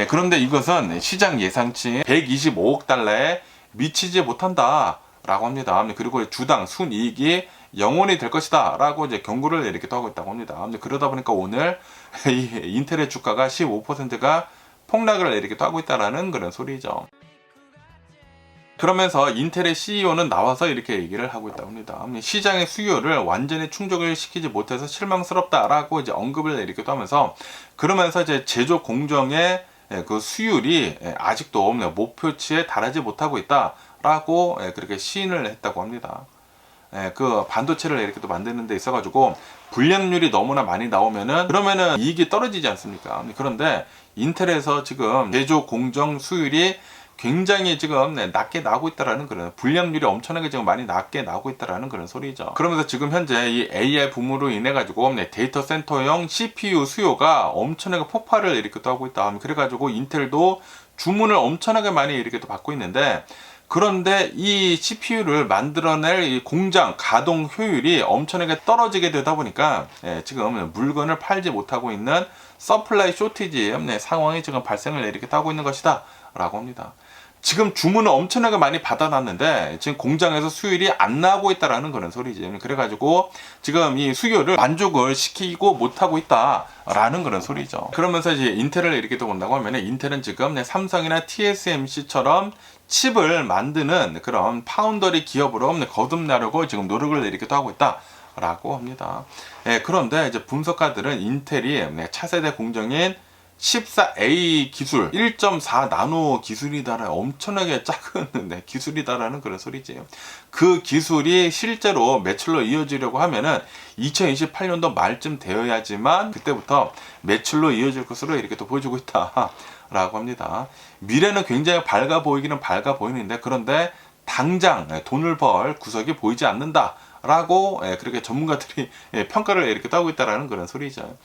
그런데 이것은 시장 예상치 125억 달러에 미치지 못한다라고 합니다. 그리고 주당 순이익이 0원이 될 것이다 라고 이제 경고를 이렇게 또 하고 있다고 합니다. 그러다 보니까 오늘 이 인텔의 주가가 15%가 폭락을 이렇게 또 하고 있다라는 그런 소리죠. 그러면서 인텔의 CEO는 나와서 이렇게 얘기를 하고 있다고 합니다. 시장의 수요를 완전히 충족을 시키지 못해서 실망스럽다라고 이제 언급을 이렇게 또 하면서, 그러면서 이제 제조 공정의 그 수율이 아직도 목표치에 달하지 못하고 있다라고 그렇게 시인을 했다고 합니다. 그 반도체를 이렇게 또 만드는 데 있어가지고 불량률이 너무나 많이 나오면은 그러면은 이익이 떨어지지 않습니까? 그런데 인텔에서 지금 제조 공정 수율이 굉장히 지금 낮게 나오고 있다라는 그런, 불량률이 엄청나게 지금 많이 낮게 나오고 있다라는 그런 소리죠. 그러면서 지금 현재 이 AI 붐으로 인해 가지고 데이터 센터용 CPU 수요가 엄청나게 폭발을 이렇게 또 하고 있다. 그래가지고 인텔도 주문을 엄청나게 많이 이렇게 또 받고 있는데, 그런데 이 CPU를 만들어낼 이 공장 가동 효율이 엄청나게 떨어지게 되다 보니까 지금 물건을 팔지 못하고 있는 서플라이 쇼티지 상황이 지금 발생을 이렇게 하고 있는 것이다 라고 합니다. 지금 주문을 엄청나게 많이 받아놨는데 지금 공장에서 수율이 안 나고 있다라는 그런 소리지. 그래가지고 지금 이 수요를 만족을 시키고 못하고 있다라는 그런 소리죠. 그러면서 이제 인텔을 이렇게 또 본다고 하면 인텔은 지금 삼성이나 TSMC처럼 칩을 만드는 그런 파운더리 기업으로 거듭나려고 지금 노력을 이렇게 또 하고 있다. 라고 합니다. 그런데 이제 분석가들은 인텔이 차세대 공정인 14A 기술 1.4 나노 기술이다라는 엄청나게 작은 기술이다라는 그런 소리지. 그 기술이 실제로 매출로 이어지려고 하면은 2028년도 말쯤 되어야지만 그때부터 매출로 이어질 것으로 이렇게 또 보여주고 있다 라고 합니다. 미래는 굉장히 밝아 보이기는 밝아 보이는데 그런데 당장 돈을 벌 구석이 보이지 않는다 라고 그렇게 전문가들이 평가를 이렇게 하고 있다라는 그런 소리죠.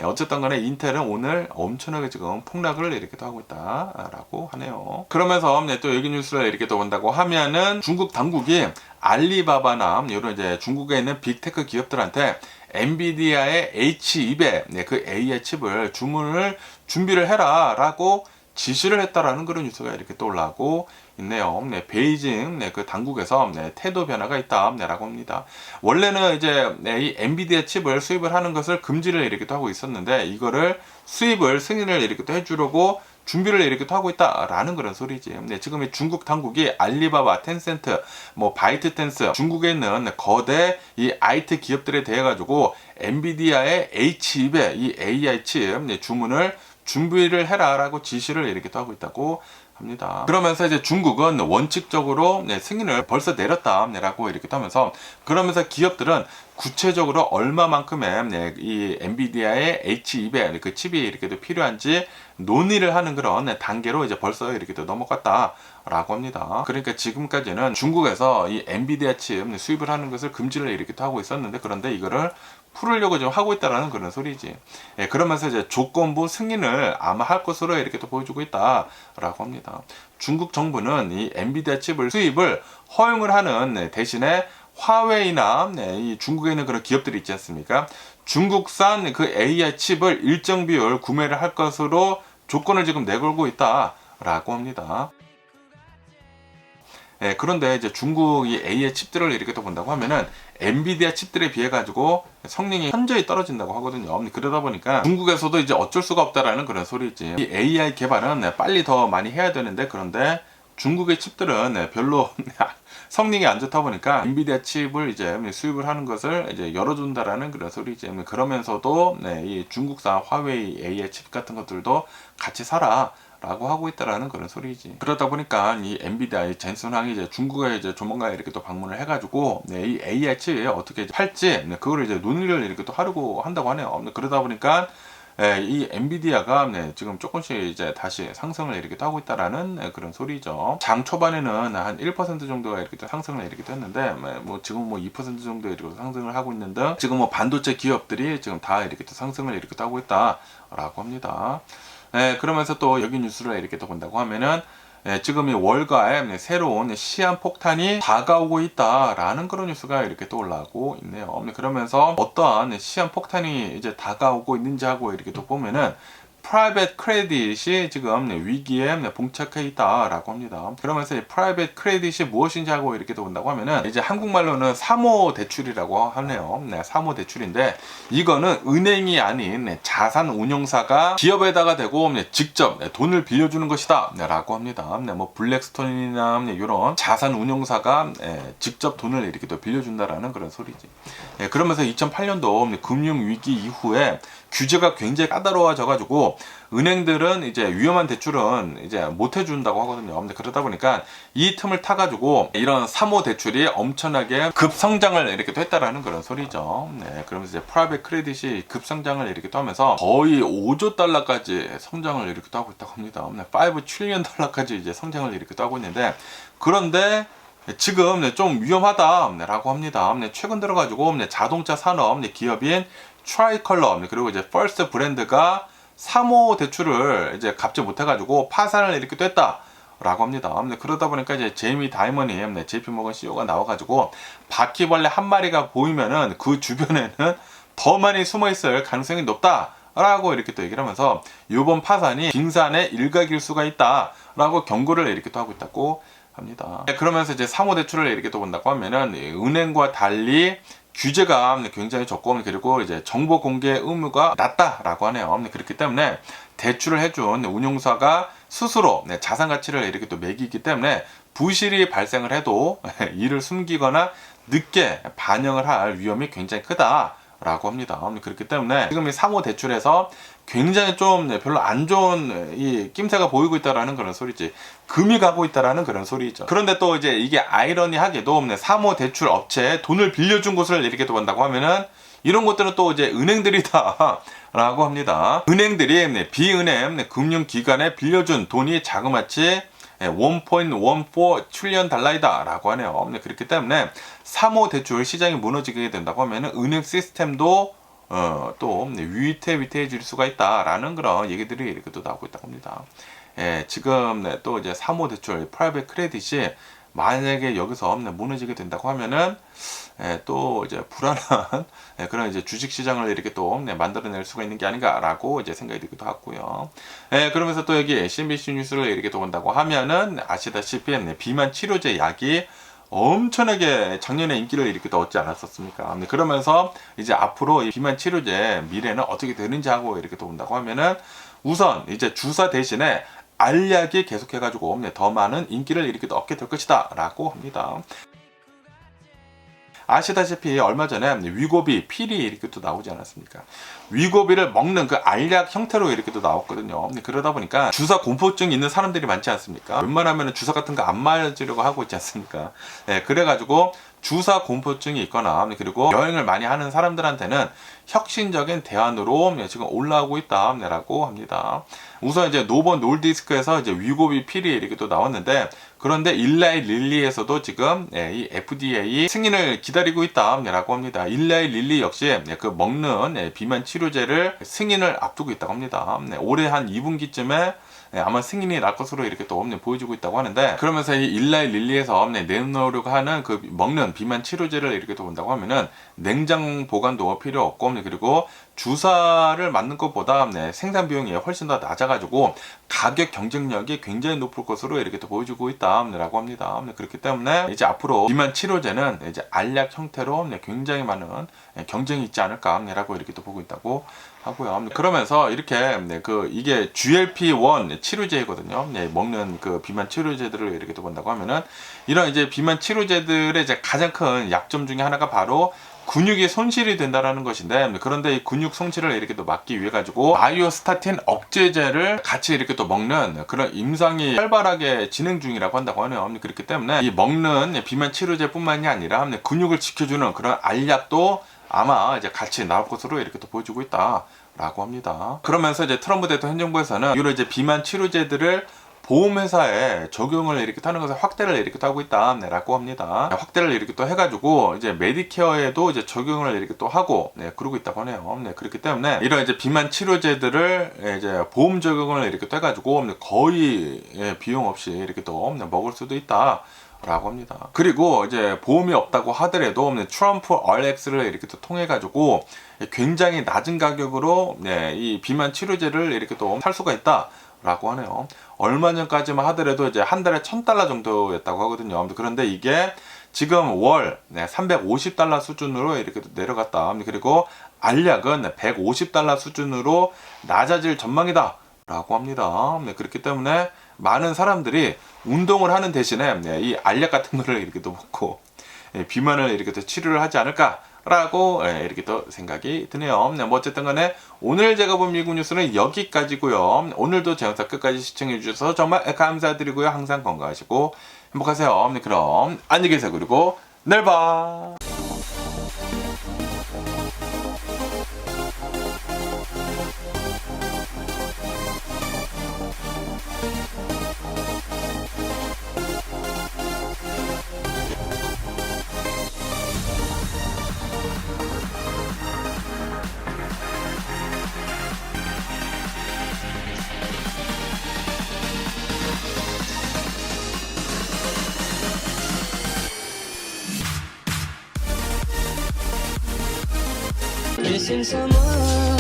어쨌든 간에 인텔은 오늘 엄청나게 지금 폭락을 이렇게 하고 있다라고 하네요. 그러면서 또 여기 뉴스를 이렇게 또 본다고 하면은 중국 당국이 알리바바나 이런 이제 중국에 있는 빅테크 기업들한테 엔비디아의 H200 그 AI 칩을 준비를 해라 라고 지시를 했다라는 그런 뉴스가 이렇게 또 올라오고 있네요. 베이징 그 당국에서 태도 변화가 있다라고 합니다. 원래는 이제 이 엔비디아 칩을 수입을 하는 것을 금지를 이렇게 또 하고 있었는데 이거를 수입을 승인을 이렇게 또 해주려고 준비를 이렇게 또 하고 있다라는 그런 소리지. 지금 이 중국 당국이 알리바바, 텐센트, 바이트댄스 중국에 있는 거대 이 IT 기업들에 대해 가지고 엔비디아의 H200 이 AI 칩 주문을 준비를 해라라고 지시를 이렇게 또 하고 있다고 합니다. 그러면서 이제 중국은 원칙적으로 승인을 벌써 내렸다라고 이렇게 또 하면서 그러면서 기업들은 구체적으로 얼마만큼의 이 엔비디아의 H200 그 칩이 이렇게 또 필요한지 논의를 하는 그런 단계로 이제 벌써 이렇게 또 넘어갔다라고 합니다. 그러니까 지금까지는 중국에서 이 엔비디아 칩 수입을 하는 것을 금지를 이렇게 또 하고 있었는데 그런데 이거를 풀으려고 지금 하고 있다라는 그런 소리지. 그러면서 이제 조건부 승인을 아마 할 것으로 이렇게 또 보여주고 있다라고 합니다. 중국 정부는 이 엔비디아 칩을 수입을 허용을 하는 대신에 화웨이나 이 중국에 있는 그런 기업들이 있지 않습니까? 중국산 그 AI 칩을 일정 비율 구매를 할 것으로 조건을 지금 내걸고 있다라고 합니다. 그런데 이제 중국이 AI 칩들을 이렇게 또 본다고 하면은 엔비디아 칩들에 비해 가지고 성능이 현저히 떨어진다고 하거든요. 그러다 보니까 중국에서도 이제 어쩔 수가 없다라는 그런 소리지. 이 AI 개발은 빨리 더 많이 해야 되는데 그런데 중국의 칩들은 별로 성능이 안 좋다 보니까 엔비디아 칩을 이제 수입을 하는 것을 이제 열어준다라는 그런 소리지. 그러면서도 이 중국산 화웨이 AI 칩 같은 것들도 같이 사라. 라고 하고 있다라는 그런 소리지. 그러다 보니까 이 엔비디아 젠슨 황이 이제 중국에 이제 조만간 이렇게 또 방문을 해가지고 이 AI 칩 어떻게 팔지 그거를 이제 논의를 이렇게 또 하려고 한다고 하네요. 그러다 보니까 이 엔비디아가 지금 조금씩 이제 다시 상승을 이렇게 또 하고 있다라는 그런 소리죠. 장 초반에는 한 1% 정도가 이렇게 또 상승을 이렇게 또 했는데 지금 2% 정도 이렇게 상승을 하고 있는 등 지금 반도체 기업들이 지금 다 이렇게 또 상승을 이렇게 또 하고 있다라고 합니다. 그러면서 또 여기 뉴스를 이렇게 또 본다고 하면은 지금 이 월가에 새로운 시한폭탄이 다가오고 있다라는 그런 뉴스가 이렇게 또 올라오고 있네요. 그러면서 어떠한 시한폭탄이 이제 다가오고 있는지 하고 이렇게 또 보면은 프라이빗 크레딧이 지금 위기에 봉착해 있다라고 합니다. 그러면서 이 프라이빗 크레딧이 무엇인지 하고 이렇게 또 본다고 하면은 이제 한국말로는 사모 대출이라고 하네요. 사모 대출인데 이거는 은행이 아닌 자산 운용사가 기업에다가 대고 직접 돈을 빌려주는 것이다 라고 합니다. 블랙스톤이나 이런 자산 운용사가 직접 돈을 이렇게 또 빌려준다라는 그런 소리지. 그러면서 2008년도 금융 위기 이후에 규제가 굉장히 까다로워져 가지고 은행들은 이제 위험한 대출은 이제 못 해준다고 하거든요. 그러다 보니까 이 틈을 타가지고 이런 사모 대출이 엄청나게 급성장을 이렇게 또 했다라는 그런 소리죠. 그러면서 이제 프라이빗 크레딧이 급성장을 이렇게 또 하면서 거의 5조 달러까지 성장을 이렇게 또 하고 있다고 합니다. 5 트릴리언 달러까지 이제 성장을 이렇게 또 하고 있는데 그런데 지금 좀 위험하다라고 합니다. 최근 들어가지고 자동차 산업 기업인 트라이컬러 그리고 이제 퍼스트 브랜드가 사모 대출을 이제 갚지 못해가지고 파산을 이렇게 또 했다 라고 합니다. 그러다 보니까 이제 제이미 다이먼이 JP모건 CEO가 나와가지고 바퀴벌레 한 마리가 보이면은 그 주변에는 더 많이 숨어 있을 가능성이 높다라고 이렇게 또 얘기를 하면서 이번 파산이 빙산의 일각일 수가 있다라고 경고를 이렇게 또 하고 있다고 합니다. 그러면서 이제 사모대출을 이렇게 또 본다고 하면은 은행과 달리 규제가 굉장히 적고 그리고 이제 정보 공개 의무가 낮다라고 하네요. 그렇기 때문에 대출을 해준 운용사가 스스로 자산 가치를 이렇게 또 매기기 때문에 부실이 발생을 해도 이를 숨기거나 늦게 반영을 할 위험이 굉장히 크다라고 합니다. 그렇기 때문에 지금 이 사모 대출에서 굉장히 좀 별로 안 좋은 이 낌새가 보이고 있다라는 그런 소리지. 금이 가고 있다라는 그런 소리죠. 그런데 또 이제 이게 아이러니하게도 사모 대출 업체에 돈을 빌려준 곳을 이렇게 또 본다고 하면은 이런 것들은 또 이제 은행들이다 라고 합니다. 은행들이 비은행 금융기관에 빌려준 돈이 자그마치 1.14 트릴리언 달러이다 라고 하네요. 그렇기 때문에 사모 대출 시장이 무너지게 된다고 하면 은행 시스템도 또 위태위태해질 수가 있다라는 그런 얘기들이 이렇게 또 나오고 있다고 합니다. 지금 또 이제 사모 대출 프라이빗 크레딧이 만약에 여기서 무너지게 된다고 하면은 또 이제 불안한 그런 이제 주식 시장을 이렇게 또 만들어낼 수가 있는 게 아닌가라고 이제 생각이 들기도 하고요. 그러면서 또 여기 CNBC 뉴스를 이렇게 또 본다고 하면은 아시다시피 비만 치료제 약이 엄청나게 작년에 인기를 이렇게 또 얻지 않았었습니까? 그러면서 이제 앞으로 이 비만 치료제 미래는 어떻게 되는지 하고 이렇게 또 본다고 하면은 우선 이제 주사 대신에 알약이 계속해가지고 더 많은 인기를 이렇게 또 얻게 될 것이다 라고 합니다. 아시다시피 얼마 전에 위고비 필이 이렇게 또 나오지 않았습니까? 위고비를 먹는 그 알약 형태로 이렇게 또 나왔거든요. 그러다 보니까 주사 공포증이 있는 사람들이 많지 않습니까? 웬만하면 주사 같은 거 안 맞으려고 하고 있지 않습니까? 그래가지고 주사 공포증이 있거나 그리고 여행을 많이 하는 사람들한테는 혁신적인 대안으로 지금 올라오고 있다라고 합니다. 우선 이제 노번 놀디스크에서 이제 위고비 필이 이렇게 또 나왔는데 그런데 일라이 릴리에서도 지금 이 FDA 승인을 기다리고 있다라고 합니다. 일라이 릴리 역시 그 먹는 비만 치료제를 승인을 앞두고 있다고 합니다. 올해 한 2분기쯤에 아마 승인이 날 것으로 이렇게 또 보여지고 있다고 하는데 그러면서 이 일라이 릴리에서 내놓으려고 하는 그 먹는 비만 치료제를 이렇게 또 본다고 하면은 냉장 보관도 필요 없고 그리고 주사를 맞는 것보다 생산 비용이 훨씬 더 낮아가지고 가격 경쟁력이 굉장히 높을 것으로 이렇게 또 보여주고 있다라고 합니다. 그렇기 때문에 이제 앞으로 비만 치료제는 이제 알약 형태로 굉장히 많은 경쟁이 있지 않을까라고 이렇게 또 보고 있다고 하고요. 그러면서 이렇게 이게 GLP-1 치료제거든요. 먹는 그 비만 치료제들을 이렇게 또 본다고 하면은 이런 이제 비만 치료제들의 이제 가장 큰 약점 중에 하나가 바로 근육이 손실이 된다라는 것인데 그런데 이 근육 손실을 이렇게 또 막기 위해 가지고 아이오스타틴 억제제를 같이 이렇게 또 먹는 그런 임상이 활발하게 진행 중이라고 한다고 하네요. 그렇기 때문에 이 먹는 비만 치료제뿐만이 아니라 근육을 지켜주는 그런 알약도 아마 이제 같이 나올 것으로 이렇게 또 보여주고 있다라고 합니다. 그러면서 이제 트럼프 대통령 행정부에서는 이런 이제 비만 치료제들을 보험회사에 적용을 이렇게 하는 것을 확대를 이렇게 또 하고 있다라고 합니다. 확대를 이렇게 또 해가지고 이제 메디케어에도 이제 적용을 이렇게 또 하고 그러고 있다고 하네요. 그렇기 때문에 이런 이제 비만 치료제들을 이제 보험 적용을 이렇게 또 해가지고 거의 비용 없이 이렇게 또 먹을 수도 있다. 라고 합니다. 그리고 이제 보험이 없다고 하더라도 트럼프 RX를 이렇게 또 통해 가지고 굉장히 낮은 가격으로 이 비만 치료제를 이렇게 또 살 수가 있다. 라고 하네요. 얼마 전까지만 하더라도 이제 한 달에 $1,000 정도였다고 하거든요. 그런데 이게 지금 월 350달러 수준으로 이렇게 내려갔다. 그리고 알약은 $150 수준으로 낮아질 전망이다. 라고 합니다. 그렇기 때문에 많은 사람들이 운동을 하는 대신에 이 알약 같은 거를 이렇게 또 먹고 비만을 이렇게 또 치료를 하지 않을까 라고 이렇게 또 생각이 드네요. 뭐 어쨌든 간에 오늘 제가 본 미국 뉴스는 여기까지고요. 오늘도 제 영상 끝까지 시청해 주셔서 정말 감사드리고요. 항상 건강하시고 행복하세요. 그럼 안녕히 계세요. 그리고 내일 봐. missing someone.